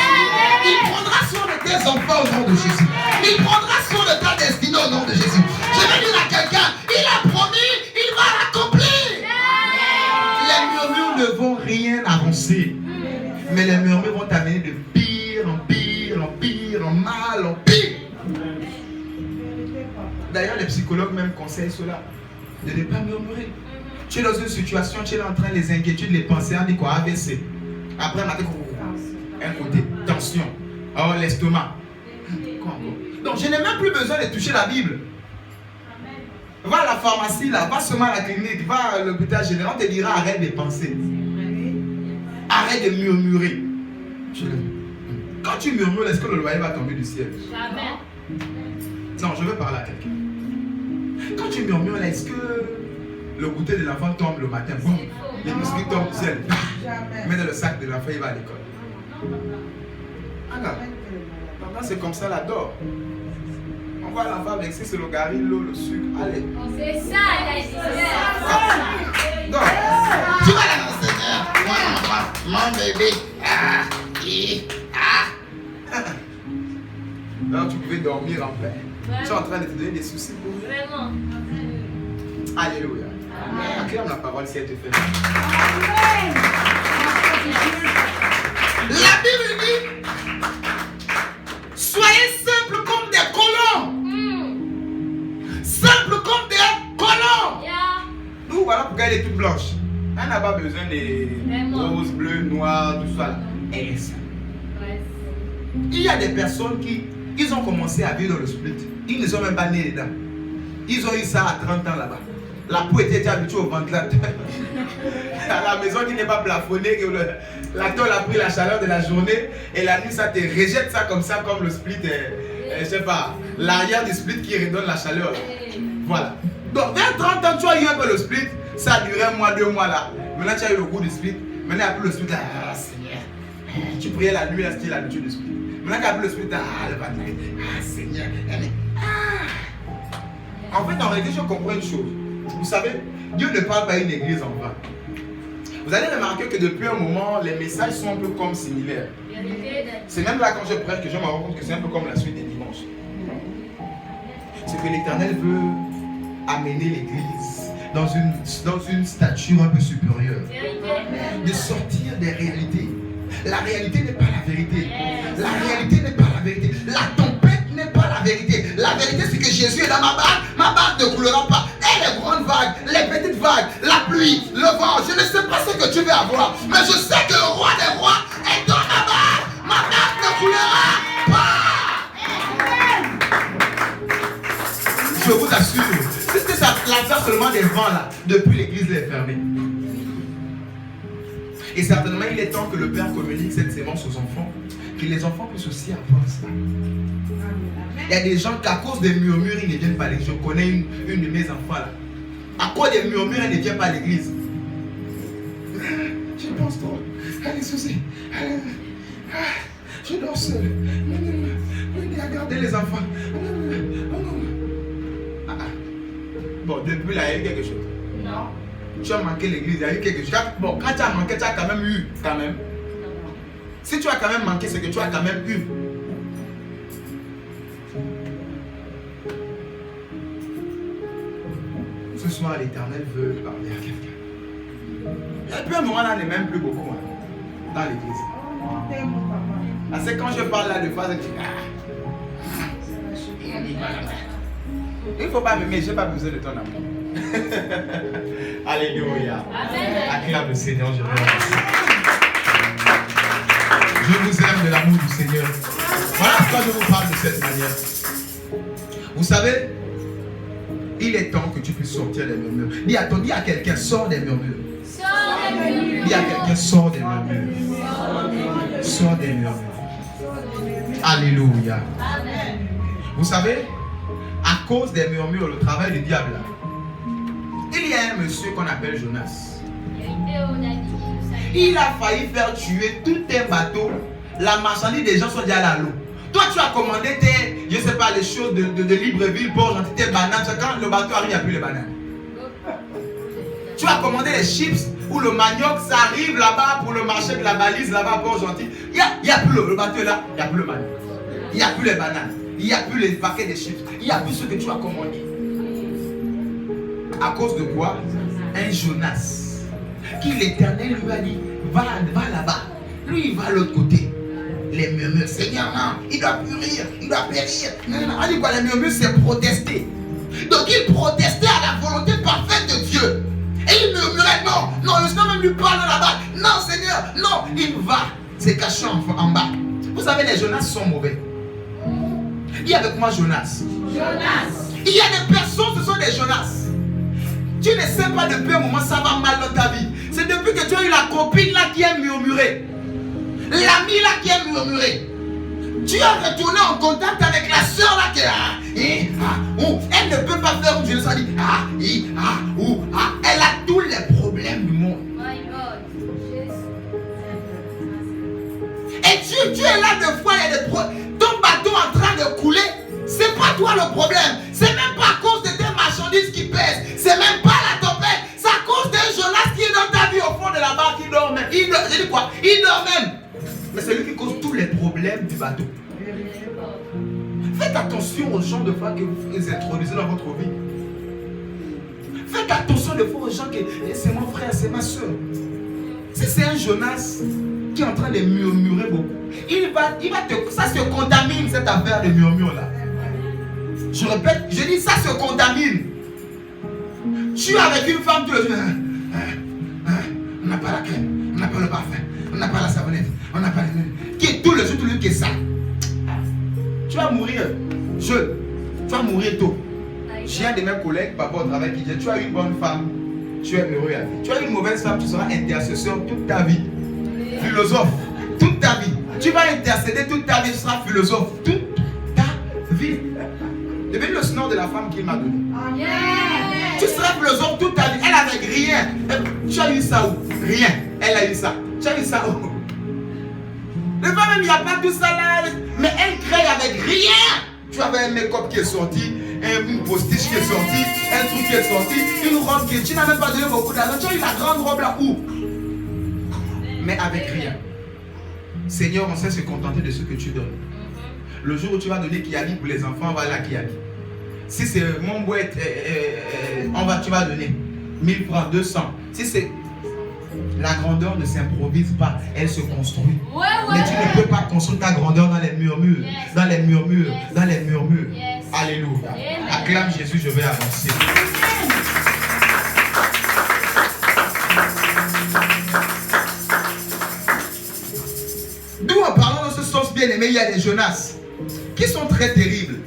Il prendra soin de tes enfants au nom de Jésus. Il prendra soin de ta destinée au nom de Jésus. Je vais dire à quelqu'un, il a promis, il va l'accomplir. Les murmures ne vont rien avancer. Mais les murmures vont t'amener de pire en pire, en pire, en mal, en pire. D'ailleurs, les psychologues même conseillent cela. De ne pas murmurer. Tu es dans une situation, tu es en train de les inquiétudes, les pensées, on dit quoi? AVC. Après, on a dit un côté, tension. Oh, l'estomac. Quoi encore? Donc, je n'ai même plus besoin de toucher la Bible. Va à la pharmacie, là, va seulement à la clinique, va à l'hôpital général, on te dira arrête de penser. Arrête de murmurer. Quand tu murmures, est-ce que le loyer va tomber du ciel? Jamais. Non, je veux parler à quelqu'un. Quand tu murmures, est-ce que le goûter de l'enfant tombe le matin? Boum, les biscuits tombent du ciel. Mets dans le sac de l'enfant, il va à l'école. Alors, c'est comme ça, là, dors. On voit l'enfant vexé, c'est le gari, l'eau, le sucre. Allez. C'est ça, il a dit. Dors. Tu vas là, mon Seigneur. Mon bébé. Alors, tu pouvais dormir en paix. Tu es en train de te donner des soucis pour lui. Vraiment. Alléluia. Acclame la parole si elle te fait mal. La Bible dit, soyez simples comme des colons. Simples comme des colons. Nous, voilà pourquoi elle est toute blanche. Elle n'a pas besoin des roses, bleus, noirs, tout ça. Elle est simple. Il y a des personnes qui, ils ont commencé à vivre dans le split. Ils ne sont même pas nés dedans. Ils ont eu ça à 30 ans là-bas. La peau était déjà habituée au ventilateur. À la maison qui n'est pas plafonnée, que la tôle a pris la chaleur de la journée et la nuit ça te rejette ça comme le split, je sais pas, l'arrière du split qui redonne la chaleur. Là. Voilà. Donc vers 30 ans tu as eu un peu le split, ça a duré 1 mois, 2 mois là. Maintenant tu as eu le goût du split. Maintenant après le split, ah Seigneur. Tu priais la nuit, là c'était l'habitude du split. Maintenant qu'après le split, ah le matin, ah Seigneur. En fait en réalité je comprends une chose. Vous savez, Dieu ne parle pas à une église en vain. Vous allez remarquer que depuis un moment, les messages sont un peu comme similaires. C'est même là quand je prêche que je me rends compte que c'est un peu comme la suite des dimanches. C'est que l'Éternel veut amener l'église dans une stature un peu supérieure. De sortir des réalités. La réalité n'est pas la vérité. La réalité n'est pas la vérité. La tempête n'est pas la vérité. La vérité c'est que Jésus est dans ma barque ne coulera pas. Et les grandes vagues, les petites vagues, la pluie, le vent, je ne sais pas ce que tu veux avoir. Mais je sais que le roi des rois est dans ma barque. Ma barque ne coulera pas. Je vous assure, c'est l'absence seulement des vents là, depuis l'église est fermée. Et certainement, il est temps que le Père communique cette sémence aux enfants, que les enfants puissent aussi avoir ça. Il y a des gens qui, à cause des murmures, ils ne viennent pas à l'église. Je connais une de mes enfants là. À cause des murmures, elle ne vient pas à l'église. Je pense trop. Elle est soucie. Je dors seule. Regardez les enfants. Bon, depuis là, il y a eu quelque chose. Non. Tu as manqué l'église, il y a eu quelque chose. Bon, quand tu as manqué, tu as quand même eu. Quand même. Si tu as quand même manqué, c'est que tu as quand même eu. Ce soir, l'Éternel veut parler à quelqu'un. Et puis à un moment là, on n'est même plus beaucoup dans l'église. Parce que quand je parle là de phase, je dis il ne faut pas m'aimer, je n'ai pas besoin de ton amour. Alléluia. Acclame le Seigneur, je vous remercie. Je vous aime de l'amour du Seigneur. Voilà pourquoi je vous parle de cette manière. Vous savez, il est temps que tu puisses sortir des murmures. Dis à quelqu'un, sors des murmures. Dis à quelqu'un, sors des murmures. Sors des murmures. Alléluia. Vous savez, à cause des murmures, le travail du diable, il y a un monsieur qu'on appelle Jonas. Il a failli faire tuer tout un bateau. La marchandise des gens sont déjà à l'eau. Toi, tu as commandé tes, je ne sais pas, les choses de Libreville, Port-Gentil, tes bananes. Quand le bateau arrive, il n'y a plus les bananes. Tu as commandé les chips ou le manioc, ça arrive là-bas pour le marché de la balise, là-bas, Port-Gentil. Il n'y a plus le bateau là, il n'y a plus le manioc. Il n'y a plus les bananes. Il n'y a plus les paquets de chips. Il n'y a plus ce que tu as commandé. À cause de quoi? Un Jonas. Qui l'Éternel lui a dit, va là-bas. Lui, il va à l'autre côté. Les murmures, Seigneur, non, il doit périr, il doit périr. Non. On dit quoi, les murmures, c'est protester. Donc il protestait à la volonté parfaite de Dieu. Et il murmurait, non, le Seigneur même lui parle là-bas. Non, Seigneur, non, il va se cacher en bas. Vous savez, les Jonas sont mauvais. Dis avec moi Jonas. Il y a des personnes, ce sont des Jonas. Tu ne sais pas depuis un moment ça va mal dans ta vie. C'est depuis que tu as eu la copine là qui aime murmurer. L'ami là qui aime murmurer. Tu as retourné en contact avec la soeur là qui est elle ne peut pas faire où Dieu nous a dit elle a tous les problèmes du monde. Et tu es là de fois, il y a des problèmes. Ton bateau en train de couler, c'est pas toi le problème. C'est même pas à cause de tes marchandises qui pèsent. C'est même pas la tempête. C'est à cause d'un Jonas qui est dans ta vie au fond de la barque. Il dort même. Il dort même. Mais c'est lui qui cause tous les problèmes du bateau. Faites attention aux gens de foi que vous introduisez dans votre vie. Faites attention l'impression de fois aux gens que c'est mon frère, c'est ma soeur. Si c'est un Jonas qui est en train de murmurer beaucoup, ça se contamine cette affaire de murmure là. Je répète, je dis ça se contamine. Tu es avec une femme tout le jour. On n'a pas la crème, on n'a pas le parfum, on n'a pas la savonnette, on n'a pas les mains. Qui est tout le jour qui est ça. Tu vas mourir jeune, tu vas mourir tôt. J'ai un de mes collègues, papa au travail, qui dit tu as une bonne femme, tu es heureux à vie. Tu as une mauvaise femme, tu seras intercesseur toute ta vie. Philosophe, toute ta vie. Tu vas intercéder toute ta vie, tu seras philosophe toute ta vie. Devenez le nom de la femme qu'il m'a donné. Tu seras philosophe toute ta vie. Elle avec rien. Tu as eu ça où? Rien. Elle a eu ça. Tu as eu ça où? Le femme même, il n'y a pas tout ça là. Mais elle crée avec rien. Tu avais un make-up qui est sorti, une postiche qui est sortie, un truc qui est sorti, une robe qui est... Tu n'as même pas donné beaucoup d'argent. Tu as eu la grande robe là où? Mais avec rien. Seigneur, on sait se contenter de ce que tu donnes. Le jour où tu vas donner Kiali pour les enfants, on va la Kiali. Si c'est mon boîte, tu vas donner 1000 francs, 200. Si c'est... La grandeur ne s'improvise pas, elle se construit. Mais tu ne peux pas construire ta grandeur dans les murmures. Dans les murmures, dans les murmures. Alléluia. Acclame Jésus, je vais avancer. D'où en parlant dans ce sens bien aimé, il y a des Jonas qui sont très terribles.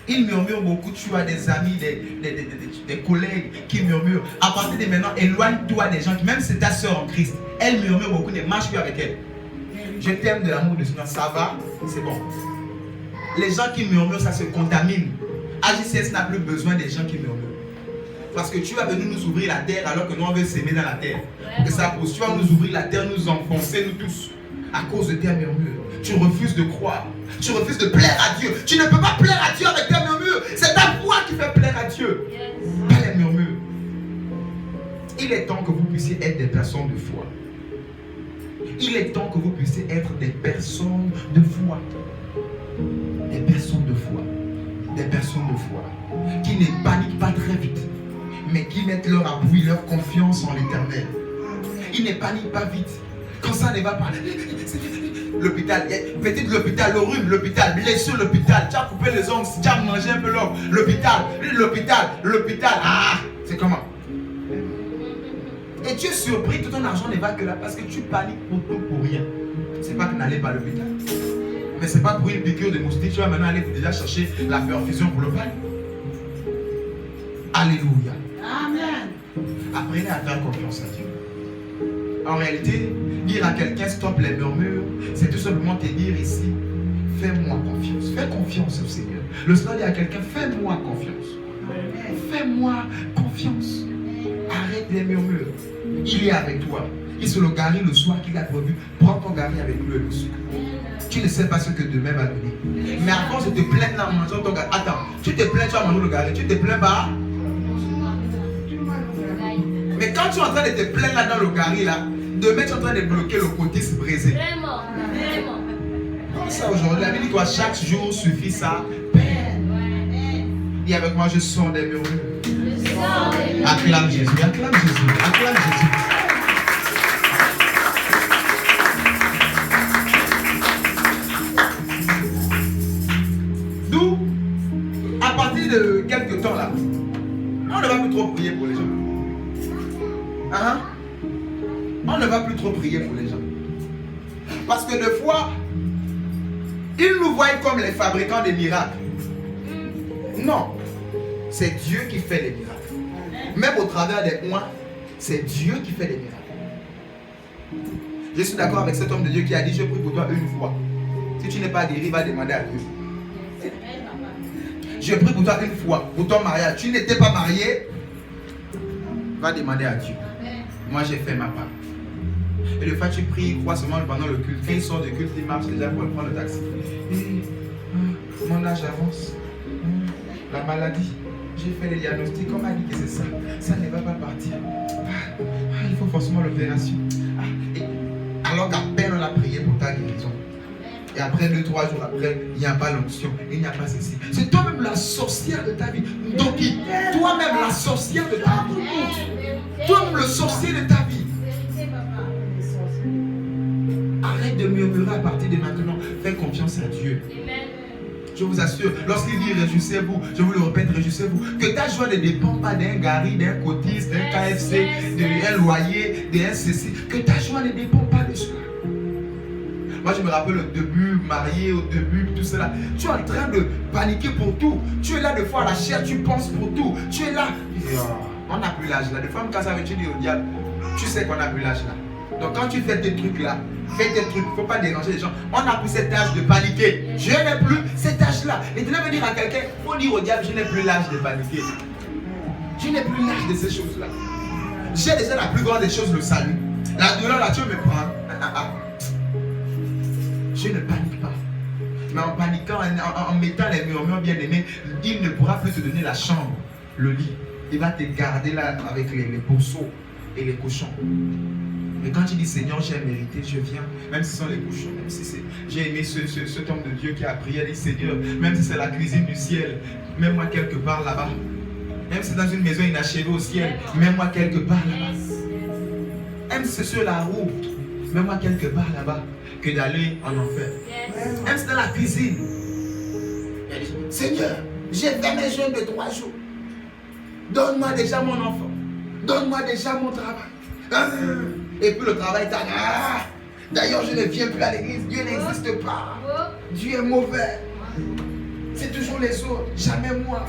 Ils murmurent beaucoup, tu as des amis, des collègues qui murmurent. À partir de maintenant, éloigne-toi des gens qui, même si c'est ta soeur en Christ, elle murmure beaucoup, ne marche plus avec elle. Je t'aime de l'amour de Seigneur, ça va, c'est bon. Les gens qui murmurent, ça se contamine. AJCS n'a plus besoin des gens qui murmurent. Parce que tu vas venir nous ouvrir la terre alors que nous on veut s'aimer dans la terre. Et ça pousse, tu vas nous ouvrir la terre, nous enfoncer, nous tous. À cause de tes murmures. Tu refuses de croire. Tu refuses de plaire à Dieu. Tu ne peux pas plaire à Dieu avec tes murmures. C'est ta foi qui fait plaire à Dieu. Pas les murmures. Il est temps que vous puissiez être des personnes de foi. Il est temps que vous puissiez être des personnes de foi. Des personnes de foi. Des personnes de foi. Qui ne paniquent pas très vite. Mais qui mettent leur appui, leur confiance en l'Éternel. Ils ne paniquent pas vite. Quand ça ne va pas, l'hôpital, peut-être l'hôpital, le rhume, l'hôpital, blessure, l'hôpital, tu as coupé les ongles, tu as mangé un peu l'homme, l'hôpital, ah, c'est comment? Et tu es surpris, tout ton argent ne va que là parce que tu paniques pour tout, pour rien. C'est pas que n'allez pas à l'hôpital. Mais c'est pas pour une piqûre de moustique, tu vas maintenant aller déjà chercher la perfusion pour le panique. Alléluia. Amen. Apprenez à faire confiance à Dieu. En réalité, dire à quelqu'un stop les murmures, c'est tout simplement te dire ici, fais-moi confiance. Fais confiance au Seigneur. Le Seigneur dit à quelqu'un, fais-moi confiance. Fais-moi confiance. Arrête les murmures. Il est avec toi. Il se le gari le soir qu'il a prévu. Prends ton gari avec lui le soir. Tu ne sais pas ce que demain va donner. Mais avant de te plaindre en mangeant ton gari. Attends, tu te plains, tu vas manger le gari. Tu te plains pas. Mais quand tu es en train de te plaindre là dans le gari là, demain tu es en train de bloquer le côté brisé. Vraiment. Ça aujourd'hui, la Bible dit toi chaque jour suffit sa peine. Et avec moi je sors des murmures. Acclame Jésus, acclame Jésus, acclame Jésus. D'où, à partir de quelques temps là, on ne va plus trop prier pour les gens. On ne va plus trop prier pour les gens. Parce que des fois, ils nous voient comme les fabricants des miracles. Non, c'est Dieu qui fait les miracles. Même au travers des mois, c'est Dieu qui fait les miracles. Je suis d'accord avec cet homme de Dieu qui a dit, je prie pour toi une fois. Si tu n'es pas guéri, va demander à Dieu. Je prie pour toi une fois, pour ton mariage. Tu n'étais pas marié, va demander à Dieu. Moi j'ai fait ma part. Et le fait tu pries, il croit seulement pendant le culte. Quand il sort du culte, il marche déjà pour prendre le taxi. Et, mon âge avance. La maladie, j'ai fait les diagnostics. On m'a dit que c'est ça. Ça ne va pas partir. Il faut forcément l'opération. Alors qu'à peine on a prié pour ta guérison. Et après 2-3 jours après, il n'y a pas l'onction, il n'y a pas ceci. C'est toi-même la sorcière de ta vie. Donc, toi-même la sorcière de ta vie. Toi-même le sorcier de ta vie. Arrête de murmurer à partir de maintenant. Fais confiance à Dieu. Je vous assure, lorsqu'il dit réjouissez-vous, je vous le répète, réjouissez-vous. Que ta joie ne dépend pas d'un gari, d'un cotiste, d'un KFC, d'un loyer, d'un ceci. Que ta joie ne dépend pas de cela. Moi, je me rappelle au début, marié, au début, tout cela. Tu es en train de paniquer pour tout. Tu es là des fois à la chair, tu penses pour tout. Tu es là. On n'a plus l'âge là. Des fois, quand ça veut dire au diable, tu sais qu'on n'a plus l'âge là. Donc, quand tu fais tes trucs là, fais tes trucs. Il ne faut pas déranger les gens. On n'a plus cet âge de paniquer. Je n'ai plus cet âge là. Et tu veux dire à quelqu'un, il faut dire au diable, je n'ai plus l'âge de paniquer. Je n'ai plus l'âge de ces choses là. J'ai déjà la plus grande des choses, le salut. La douleur là, tu veux me prendre. Je ne panique pas. Mais en paniquant, en mettant les murmures bien aimés, il ne pourra plus te donner la chambre, le lit. Il va te garder là avec les pourceaux et les cochons. Mais quand tu dis Seigneur, j'ai mérité, je viens, même si ce sont les cochons, même si j'ai aimé cet homme de Dieu qui a prié, dit Seigneur, même si c'est la cuisine du ciel, mets-moi quelque part là-bas. Même si c'est dans une maison inachevée au ciel, mets-moi quelque part là-bas. Même si c'est sur la route, mets-moi quelque part là-bas. Que d'aller en enfer. Même si c'est dans la cuisine. Seigneur, j'ai fait mes jeûnes de 3 jours. Donne-moi déjà mon enfant. Donne-moi déjà mon travail. Et puis le travail t'a dit, d'ailleurs je ne viens plus à l'église. Dieu n'existe pas. Dieu est mauvais. C'est toujours les autres, jamais moi.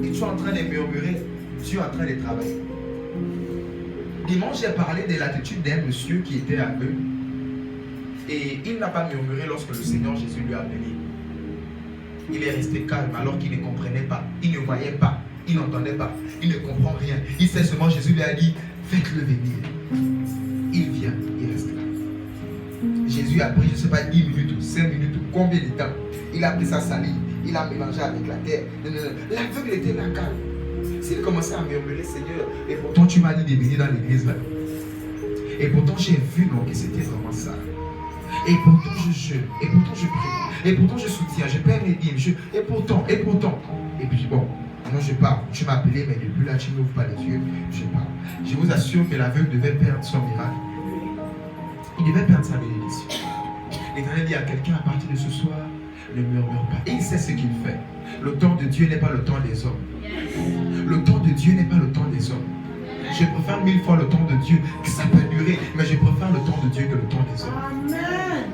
Et tu es en train de murmurer. Tu es en train de travailler. Dimanche, j'ai parlé de l'attitude d'un monsieur qui était aveugle. Et il n'a pas murmuré lorsque le Seigneur Jésus lui a appelé. Il est resté calme alors qu'il ne comprenait pas. Il ne voyait pas. Il n'entendait pas. Il ne comprend rien. Il sait seulement, Jésus lui a dit, faites-le venir. Il vient, il reste là. Jésus a pris, je ne sais pas, 10 minutes ou 5 minutes ou combien de temps. Il a pris sa salive. Il a mélangé avec la terre. L'aveugle était là calme. S'il commençait à murmurer, Seigneur, et pourtant tu m'as dit de venir dans l'église là. Et pourtant j'ai vu donc que c'était vraiment ça. Et pourtant je jeûne, et pourtant je prie, et pourtant je soutiens, je perds mes dîmes, et pourtant. Et puis bon, moi je parle, tu m'as appelé, mais depuis là tu n'ouvres pas les yeux, je parle. Je vous assure que l'aveugle devait perdre son miracle. Il devait perdre sa bénédiction. L'Éternel dit à quelqu'un, à partir de ce soir, ne murmure pas. Et il sait ce qu'il fait. Le temps de Dieu n'est pas le temps des hommes. Le temps de Dieu n'est pas le temps des hommes. Je préfère 1000 fois le temps de Dieu, que ça peut durer, mais je préfère le temps de Dieu que le temps des hommes. Amen.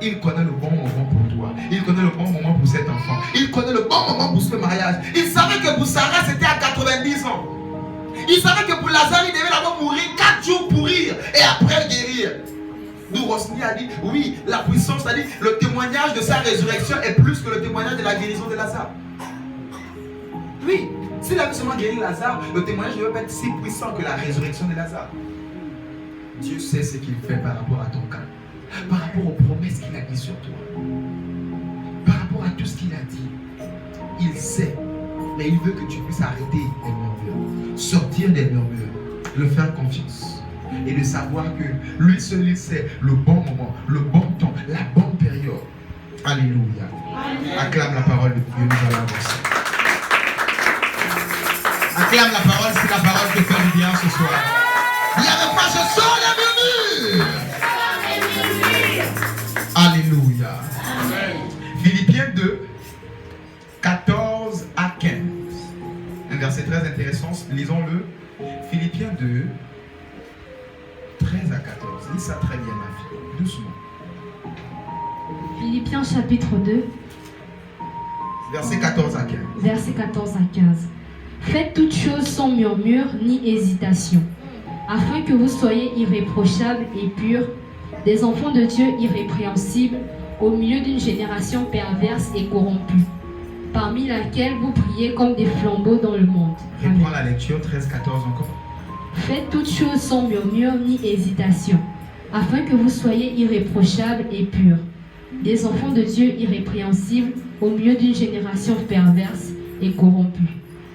Il connaît le bon moment pour toi. Il connaît le bon moment pour cet enfant. Il connaît le bon moment pour ce mariage. Il savait que pour Sarah, c'était à 90 ans. Il savait que pour Lazare, il devait d'abord mourir 4 jours pour rire et après guérir. D'où Rosny a dit, oui, la puissance a dit, le témoignage de sa résurrection est plus que le témoignage de la guérison de Lazare. Oui. S'il avait seulement guéri Lazare, le témoignage ne peut pas être si puissant que la résurrection de Lazare. Dieu sait ce qu'il fait par rapport à ton cas, par rapport aux promesses qu'il a dit sur toi, par rapport à tout ce qu'il a dit. Il sait, mais il veut que tu puisses arrêter les murmures, sortir des murmures, le faire confiance et de savoir que lui seul il sait le bon moment, le bon temps, la bonne période. Alléluia. Acclame la parole de Dieu, nous allons avancer. Acclame la parole, c'est la parole qui fait du bien ce soir. Il n'y avait pas, je sors les murmures. Alléluia. Amen. Philippiens 2, 14 à 15. Un verset très intéressant, lisons-le. Philippiens 2, 13 à 14. Lis ça très bien, ma fille. Doucement. Philippiens chapitre 2. Verset 14 à 15. Verset 14 à 15. Faites toutes choses sans murmure ni hésitation, afin que vous soyez irréprochables et purs, des enfants de Dieu irrépréhensibles, au milieu d'une génération perverse et corrompue, parmi laquelle vous priez comme des flambeaux dans le monde. Reprends la lecture, 13-14 encore. Faites toutes choses sans murmure ni hésitation, afin que vous soyez irréprochables et purs, des enfants de Dieu irrépréhensibles, au milieu d'une génération perverse et corrompue,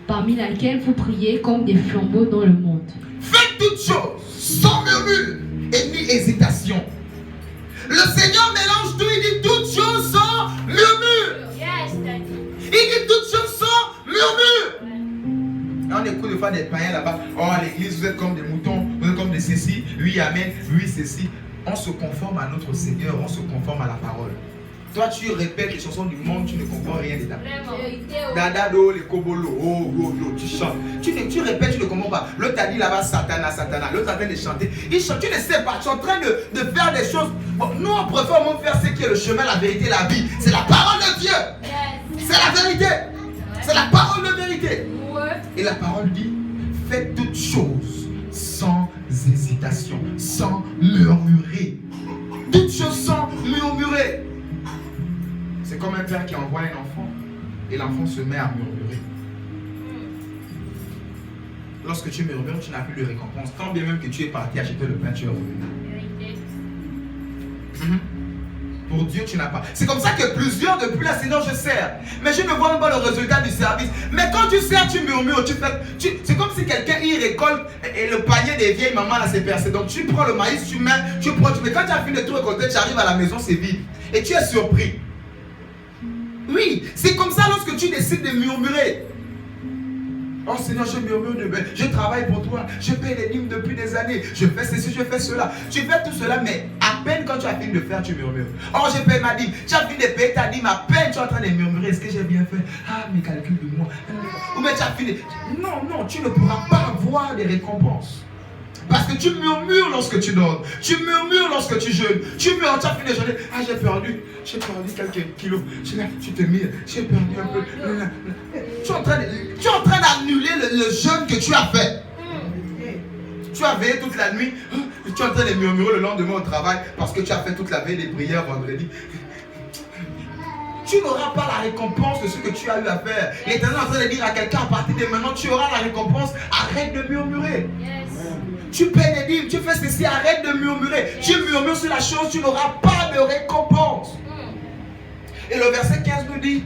parmi laquelle vous priez comme des flambeaux dans le monde. Faites toutes choses sans murmure et ni hésitation. Le Seigneur mélange tout, il dit toutes l'église, vous êtes comme des moutons, vous êtes comme des ceci, oui, amen, oui, ceci. On se conforme à notre Seigneur, on se conforme à la parole. Toi, tu répètes les chansons du monde, tu ne comprends rien dedans. Dadado, les kobolo, oh, oh, oh, tu chantes. Tu répètes, tu ne comprends pas. L'autre t'a dit là-bas, Satana, Satana. L'autre est en train de chanter. Il chante, tu ne sais pas, tu es en train de faire des choses. Bon, nous, on préfère au moins faire ce qui est le chemin, la vérité, la vie. C'est la parole de Dieu. C'est la vérité. C'est la parole de vérité. Et la parole dit, faites toutes choses sans hésitation, sans murmurer. Toutes choses sans murmurer. C'est comme un père qui envoie un enfant et l'enfant se met à murmurer. Lorsque tu murmures, tu n'as plus de récompense. Tant bien même que tu es parti acheter le pain, tu es revenu. Pour Dieu, tu n'as pas. C'est comme ça que plusieurs depuis la Seigneur, je sers. Mais je ne vois même pas le résultat du service. Mais quand tu sers, tu murmures, c'est comme si quelqu'un y récolte et le panier des vieilles mamans là s'est percé. Donc tu prends le maïs, tu mets, mais quand tu as fini de tout récolter, tu arrives à la maison, c'est vide. Et tu es surpris. Oui, c'est comme ça lorsque tu décides de murmurer. Oh Seigneur, je murmure de bien. Je travaille pour toi. Je paie les dîmes depuis des années. Je fais ceci, je fais cela. Tu fais tout cela, mais à peine quand tu as fini de faire, tu murmures. Oh, je paie ma dîme. Tu as fini de payer ta dîme. À peine tu es en train de murmurer. Est-ce que j'ai bien fait? Ah, mes calculs de moi. Ou bien tu as fini. Non, non, tu ne pourras pas avoir des récompenses. Parce que tu murmures lorsque tu dors. Tu murmures lorsque tu jeûnes. Tu murmures, tu as fini de jeûner. Ah, j'ai perdu quelques kilos. Tu te mets, j'ai perdu un peu. Tu es en train d'annuler le jeûne que tu as fait. Tu as veillé toute la nuit. Tu es en train de murmurer le lendemain au travail parce que tu as fait toute la veille des prières vendredi. Tu n'auras pas la récompense de ce que tu as eu à faire. L'Éternel est en train de dire à quelqu'un, à partir de maintenant, tu auras la récompense. Arrête de murmurer. Tu payes des dîmes, tu fais ceci, arrête de murmurer. Tu murmures sur la chose, tu n'auras pas de récompense. Et le verset 15 nous dit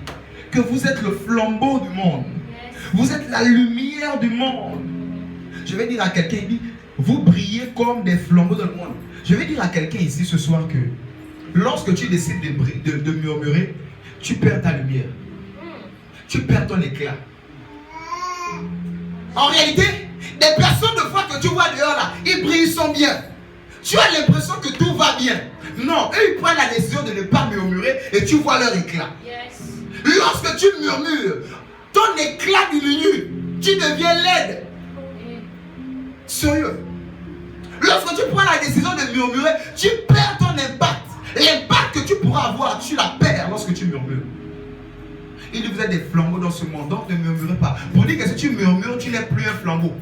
que vous êtes le flambeau du monde. Vous êtes la lumière du monde. Je vais dire à quelqu'un, il dit, vous brillez comme des flambeaux dans le monde. Je vais dire à quelqu'un ici ce soir que lorsque tu décides de murmurer, tu perds ta lumière. Tu perds ton éclat. En réalité, des personnes de foi que tu vois dehors là, ils brillent, ils sont bien. Tu as l'impression que tout va bien. Non, eux ils prennent la décision de ne pas murmurer et tu vois leur éclat. Lorsque tu murmures, ton éclat diminue. Tu deviens laide. Sérieux. Lorsque tu prends la décision de murmurer, tu perds ton impact. L'impact que tu pourras avoir, tu la perds lorsque tu murmures. Il dit, vous êtes des flambeaux dans ce monde, donc ne murmurez pas. Pour dire que si tu murmures, tu n'es plus un flambeau.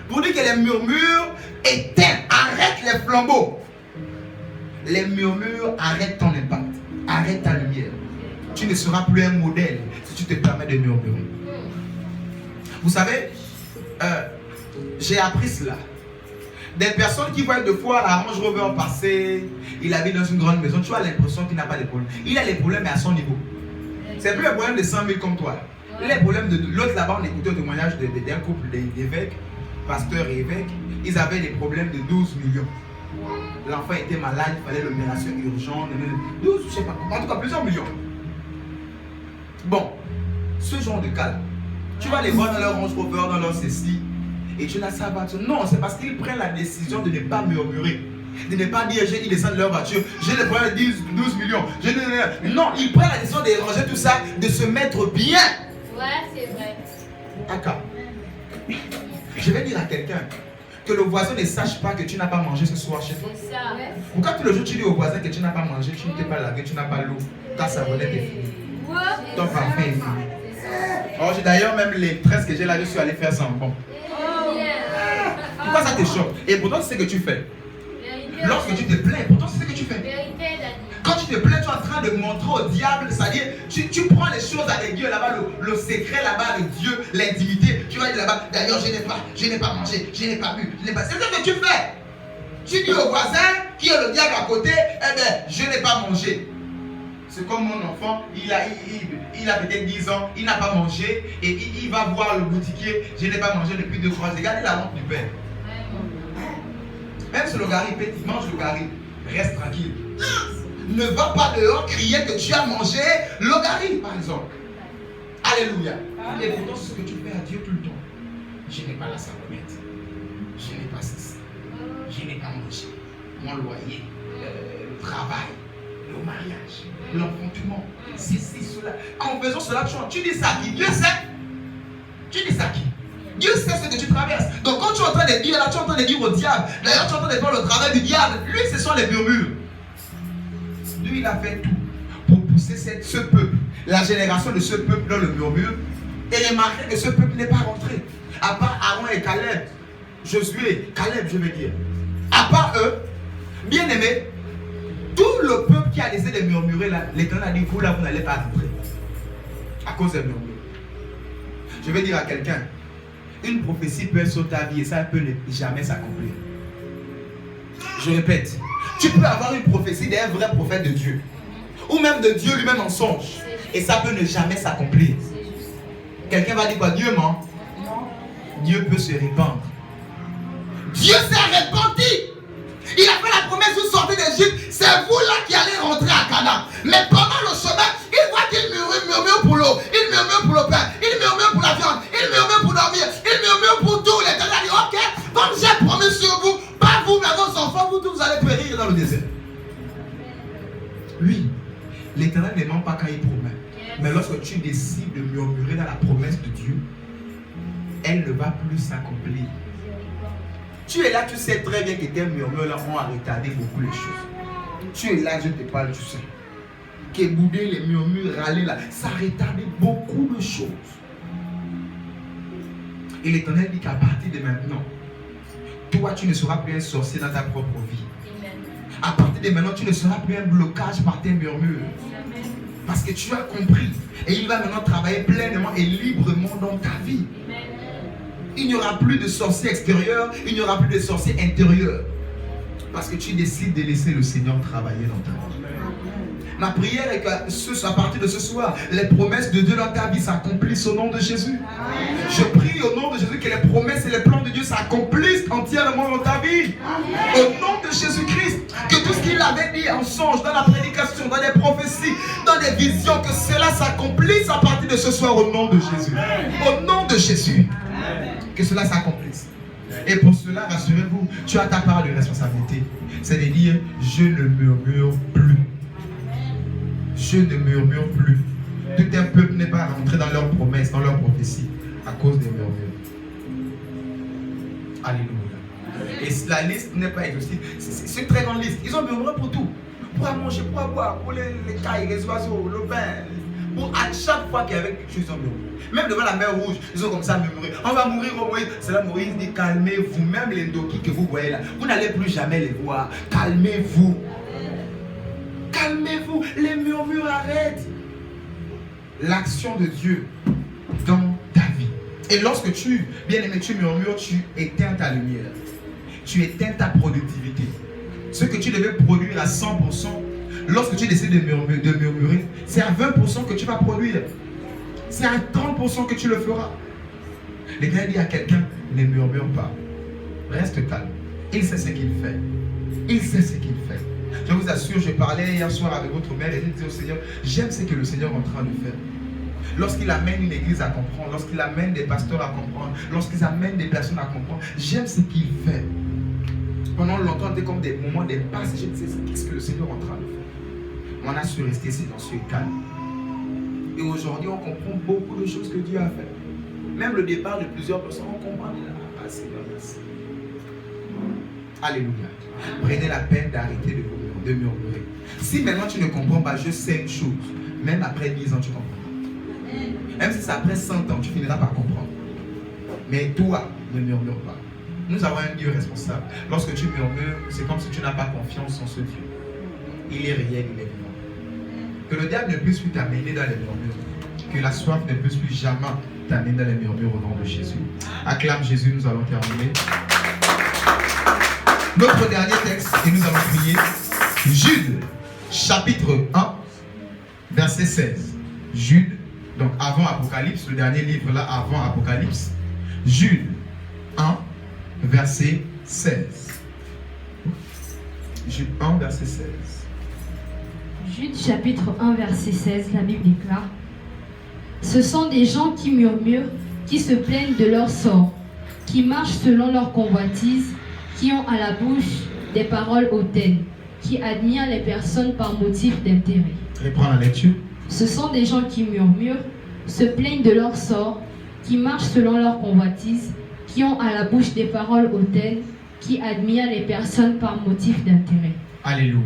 Pour dire que les murmures éteignent, arrêtent les flambeaux. Les murmures arrêtent ton impact, arrêtent ta lumière. Tu ne seras plus un modèle si tu te permets de murmurer. Vous savez, j'ai appris cela. Des personnes qui voient deux fois la Range Rover passer, il habite dans une grande maison, tu as l'impression qu'il n'a pas de problème. Il a les problèmes mais à son niveau. C'est plus le problème de 100 000 comme toi. Les problèmes de l'autre là-bas, on écoutait le témoignage d'un couple d'évêques, pasteurs et évêques. Ils avaient des problèmes de 12 millions. L'enfant était malade, il fallait l'opération urgente. 12, je sais pas. En tout cas, plusieurs millions. Bon, ce genre de cas, tu vas les voir dans leur Range Rover, dans leur ceci, et tu n'as ça battu. Non, c'est parce qu'ils prennent la décision de ne pas murmurer. De ne pas dire, ils descendent de leur voiture, j'ai le problème de 12 millions. Non, ils prennent la décision de ranger tout ça, de se mettre bien. Ouais, c'est vrai. D'accord. Je vais dire à quelqu'un que le voisin ne sache pas que tu n'as pas mangé ce soir chez toi. C'est ça. Pourquoi tout le jour tu dis au voisin que tu n'as pas mangé, tu ne t'es pas lavé, tu n'as pas l'eau, ta savonnette est finie, ton parfum est fini. Oh, j'ai d'ailleurs même les tresses que j'ai là, je suis allé faire sans bon. Pourquoi ça te choque? Et pourtant c'est ce que tu fais. Lorsque tu te plains, pourtant c'est ce que tu fais. Quand tu te plains, tu es en train de montrer au diable, c'est-à-dire tu prends les choses avec Dieu là-bas, le secret là-bas avec Dieu, l'intimité. Tu vas dire là-bas, d'ailleurs je n'ai pas mangé, je n'ai pas bu, c'est ce que tu fais. Tu dis au voisin qui est le diable à côté, eh bien je n'ai pas mangé. C'est comme mon enfant, il a peut-être 10 ans, il n'a pas mangé et il va voir le boutiquier, je n'ai pas mangé depuis 2-3 ans. Regardez la honte du père. Même si le gari pète, il mange le gari. Reste tranquille. Ne va pas dehors crier que tu as mangé le gari, par exemple. Alléluia. Et pourtant, c'est ce que tu fais à Dieu tout le temps. Je n'ai pas la savonnette. Je n'ai pas ceci. Je n'ai pas mangé. Mon loyer, le travail, le mariage, l'enfantement, ceci, cela. En faisant cela, tu dis ça à qui? Dieu sait. Tu dis ça à qui? Dieu sait ce que tu traverses. Donc quand tu es en train de dire là, tu es en train de dire au diable. D'ailleurs, tu es en train de faire le travail du diable. Lui, ce sont les murmures. Lui, il a fait tout pour pousser ce peuple, la génération de ce peuple dans le murmure. Et remarquez que ce peuple n'est pas rentré. À part Aaron et Caleb, Josué, Caleb, je veux dire. À part eux, bien aimés, tout le peuple qui a laissé de murmurer là, l'Éternel a dit, vous là, vous n'allez pas rentrer. À cause des murmures. Je vais dire à quelqu'un, une prophétie peut être sur ta vie et ça peut ne jamais s'accomplir. Je répète, tu peux avoir une prophétie d'un vrai prophète de Dieu. Ou même de Dieu lui-même en songe. Et ça peut ne jamais s'accomplir. Quelqu'un va dire quoi? Dieu ment. Dieu peut se répandre. Dieu s'est répandu. Il a fait la promesse, vous sortez d'Égypte, c'est vous là qui allez rentrer à Canaan. Mais pendant le chemin, il voit qu'il murmure pour l'eau, il murmure pour le pain, il murmure pour la viande, il murmure pour dormir, il murmure pour tout. L'Éternel a dit, ok, comme j'ai promis sur vous, pas vous mais vos enfants, vous tous vous allez périr dans le désert. Oui, l'Éternel ne ment pas quand il promet. Mais lorsque tu décides de murmurer dans la promesse de Dieu, elle ne va plus s'accomplir. Tu es là, tu sais très bien que tes murmures là ont retardé beaucoup les choses. Tu es là, je te parle, tu sais. Que bouder les murmures, râler là, ça a retardé beaucoup de choses. Et l'Éternel dit qu'à partir de maintenant, toi tu ne seras plus un sorcier dans ta propre vie. À partir de maintenant, tu ne seras plus un blocage par tes murmures. Parce que tu as compris. Et il va maintenant travailler pleinement et librement dans ta vie. Il n'y aura plus de sorciers extérieurs, il n'y aura plus de sorciers intérieurs. Parce que tu décides de laisser le Seigneur travailler dans ta vie. Ma prière est qu'à partir de ce soir, les promesses de Dieu dans ta vie s'accomplissent au nom de Jésus. Je prie au nom de Jésus que les promesses et les plans de Dieu s'accomplissent entièrement dans ta vie. Au nom de Jésus-Christ, que tout ce qu'il avait dit en songe, dans la prédication, dans les prophéties, dans les visions, que cela s'accomplisse à partir de ce soir au nom de Jésus. Au nom de Jésus. Que cela s'accomplisse. Et pour cela, rassurez-vous, tu as ta part de responsabilité. C'est de dire, je ne murmure plus. Je ne murmure plus. Tout un peuple n'est pas rentré dans leurs promesses, dans leurs prophéties, à cause des murmures. Alléluia. Et la liste n'est pas exhaustive. C'est une très grande liste. Ils ont murmuré pour tout. Pour à manger, pour à boire, pour les cailles, les oiseaux, le pain. Pour à chaque fois qu'il y avait quelque chose, ils ont murmuré. Même devant la mer rouge, ils ont comme ça murmuré. On va mourir au Moïse. C'est là Moïse dit, calmez-vous. Même les ndokis que vous voyez là, vous n'allez plus jamais les voir. Calmez-vous. Calmez-vous, les murmures arrêtent. L'action de Dieu dans ta vie. Et lorsque tu, bien aimé, tu murmures, tu éteins ta lumière. Tu éteins ta productivité. Ce que tu devais produire à 100%, lorsque tu décides de murmurer, c'est à 20% que tu vas produire. C'est à 30% que tu le feras. L'Éternel dit à quelqu'un, ne murmure pas. Reste calme. Il sait ce qu'il fait. Il sait ce qu'il fait. Je vous assure, je parlais hier soir avec votre mère et je disais au Seigneur, j'aime ce que le Seigneur est en train de faire. Lorsqu'il amène une église à comprendre, lorsqu'il amène des pasteurs à comprendre, lorsqu'il amène des personnes à comprendre, j'aime ce qu'il fait. Pendant longtemps, c'était comme des moments d'impasse. Je disais, qu'est-ce que le Seigneur est en train de faire? On a su rester silencieux et calme. Et aujourd'hui, on comprend beaucoup de choses que Dieu a fait. Même le départ de plusieurs personnes, on comprend. Ah, Seigneur, merci. Alléluia. Prenez la peine d'arrêter de murmurer. Si maintenant tu ne comprends pas, je sais une chose. Même après 10 ans, tu comprends. Même si c'est après 100 ans, tu finiras par comprendre. Mais toi, ne murmure pas. Nous avons un Dieu responsable. Lorsque tu murmures, c'est comme si tu n'as pas confiance en ce Dieu. Il est réel, il est vivant. Que le diable ne puisse plus t'amener dans les murmures. Que la soif ne puisse plus jamais t'amener dans les murmures au nom de Jésus. Acclame Jésus, nous allons terminer. Notre dernier texte, et nous allons prier, Jude, chapitre 1, verset 16. Jude, donc avant Apocalypse, le dernier livre là, avant Apocalypse. Jude 1, verset 16. Jude 1, verset 16. Jude, chapitre 1, verset 16, la Bible déclare: ce sont des gens qui murmurent, qui se plaignent de leur sort, qui marchent selon leur convoitise, qui ont à la bouche des paroles hautaines, qui admirent les personnes par motif d'intérêt. Reprends la lecture. Ce sont des gens qui murmurent, se plaignent de leur sort, qui marchent selon leur convoitise, qui ont à la bouche des paroles hautaines, qui admirent les personnes par motif d'intérêt. Alléluia.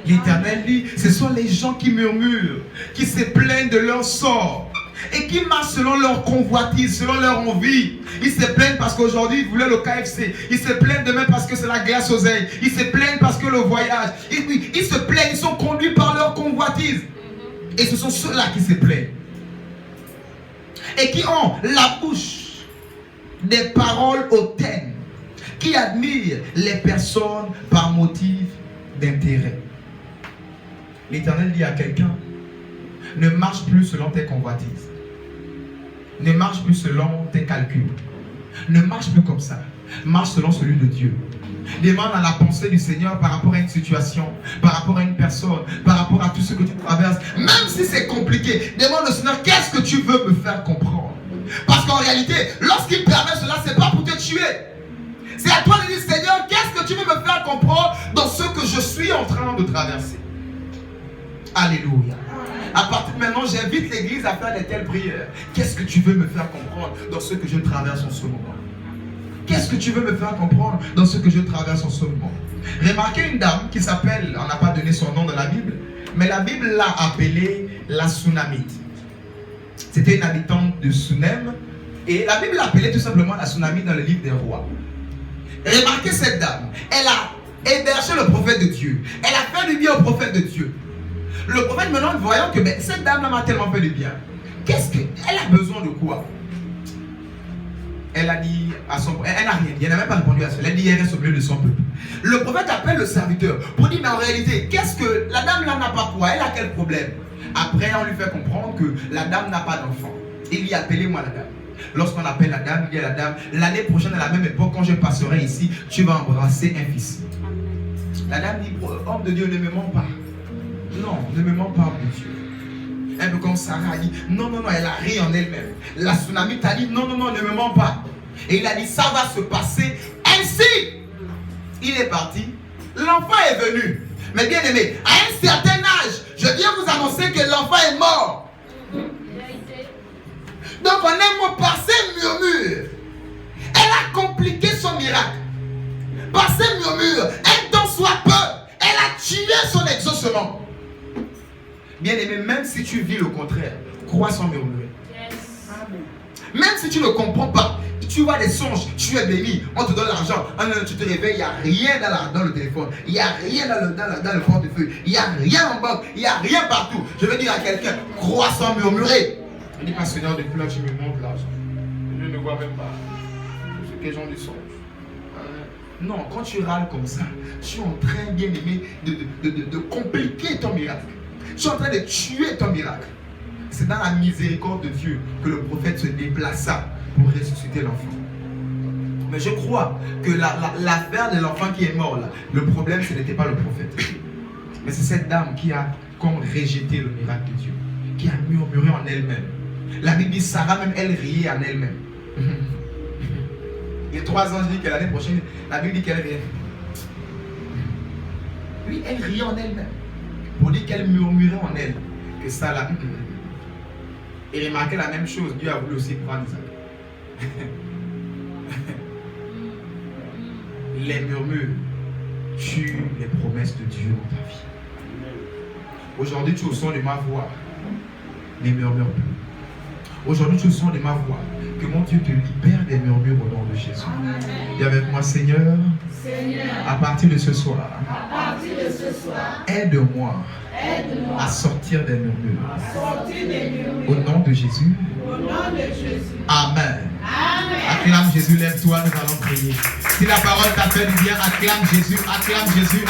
L'Éternel dit, ce sont les gens qui murmurent, qui se plaignent de leur sort et qui marchent selon leur convoitise, selon leur envie. Ils se plaignent parce qu'aujourd'hui ils voulaient le KFC. Ils se plaignent demain parce que c'est la glace aux ailes. Ils se plaignent parce que le voyage. Ils se plaignent, ils sont conduits par leur convoitise. Et ce sont ceux-là qui se plaignent. Et qui ont la bouche des paroles hautaines, qui admirent les personnes par motif d'intérêt. L'Éternel dit à quelqu'un, ne marche plus selon tes convoitises. Ne marche plus selon tes calculs. Ne marche plus comme ça. Marche selon celui de Dieu. Demande à la pensée du Seigneur par rapport à une situation, par rapport à une personne, par rapport à tout ce que tu traverses. Même si c'est compliqué, demande au Seigneur, qu'est-ce que tu veux me faire comprendre? Parce qu'en réalité, lorsqu'il permet cela, ce n'est pas pour te tuer. C'est à toi de dire, Seigneur, qu'est-ce que tu veux me faire comprendre dans ce que je suis en train de traverser? Alléluia. À partir de maintenant, j'invite l'église à faire de telles prières. Qu'est-ce que tu veux me faire comprendre dans ce que je traverse en ce moment? Qu'est-ce que tu veux me faire comprendre dans ce que je traverse en ce moment? Remarquez une dame qui s'appelle, on n'a pas donné son nom dans la Bible, mais la Bible l'a appelée la Sunamite. C'était une habitante de Sunem. Et la Bible l'appelait tout simplement la Sunamite dans le livre des rois. Remarquez cette dame. Elle a hébergé le prophète de Dieu. Elle a fait du bien au prophète de Dieu. Le prophète maintenant, voyant que cette dame m'a tellement fait du bien. Qu'est-ce qu'elle a besoin de quoi? Elle a dit à son... Elle n'a rien dit. Elle n'a même pas répondu à cela. Elle a dit, elle reste au milieu de son peuple. Le prophète appelle le serviteur pour dire, mais en réalité, qu'est-ce que... La dame là n'a pas quoi? Elle a quel problème? Après, on lui fait comprendre que la dame n'a pas d'enfant. Il dit, appelez-moi la dame. Lorsqu'on appelle la dame, il dit à la dame, l'année prochaine, à la même époque, quand je passerai ici, tu vas embrasser un fils. La dame dit, homme de Dieu, ne me mens pas. Non, ne me mens pas, homme de Dieu. Un peu comme Sarah a dit, non, non, non, elle a ri en elle-même. La Sunamite a dit, non, non, non, ne me mens pas. Et il a dit, ça va se passer ainsi. Il est parti. L'enfant est venu. Mais bien aimé, à un certain âge, je viens vous annoncer que l'enfant est mort. Donc en un mot, par ses murmures, elle a compliqué son miracle. Par ses murmures, un temps soit peu, elle a tué son exaucement. Bien aimé, même si tu vis le contraire, crois sans murmurer. Même si tu ne comprends pas, tu vois des songes, tu es béni, on te donne l'argent, tu te réveilles, il n'y a rien dans le téléphone, il n'y a rien dans le portefeuille, il n'y a rien en banque, il n'y a rien partout. Je veux dire à quelqu'un, crois sans murmurer. Il dit pas, Seigneur, depuis là, tu me montres l'argent. Je ne vois même pas ce que j'en du songe. Non, quand tu râles comme ça, tu es en train, bien aimé, de compliquer ton miracle. Tu es en train de tuer ton miracle. C'est dans la miséricorde de Dieu que le prophète se déplaça pour ressusciter l'enfant. Mais je crois que l'affaire de l'enfant qui est mort là, le problème ce n'était pas le prophète. Mais c'est cette dame qui a comme rejeté le miracle de Dieu, qui a murmuré en elle-même. La Bible dit Sarah même elle riait en elle-même. Il y a 3 ans, je dis que l'année prochaine, la Bible dit qu'elle riait. Oui, elle riait en elle-même. Pour dire qu'elle murmurait en elle. Que ça là. Et remarquez la même chose, Dieu a voulu aussi prendre ça. Les murmures tuent les promesses de Dieu dans ta vie. Aujourd'hui, tu es au son de ma voix. Ne murmure plus. Aujourd'hui, tu es au son de ma voix. Que mon Dieu te libère des murmures au nom de Jésus. Dis avec moi, Seigneur, à partir de ce soir, aide-moi à sortir des murmures. Au nom de Jésus. Amen. Acclame Jésus, lève-toi, nous allons prier. Si la parole t'a fait du bien, acclame Jésus, acclame Jésus.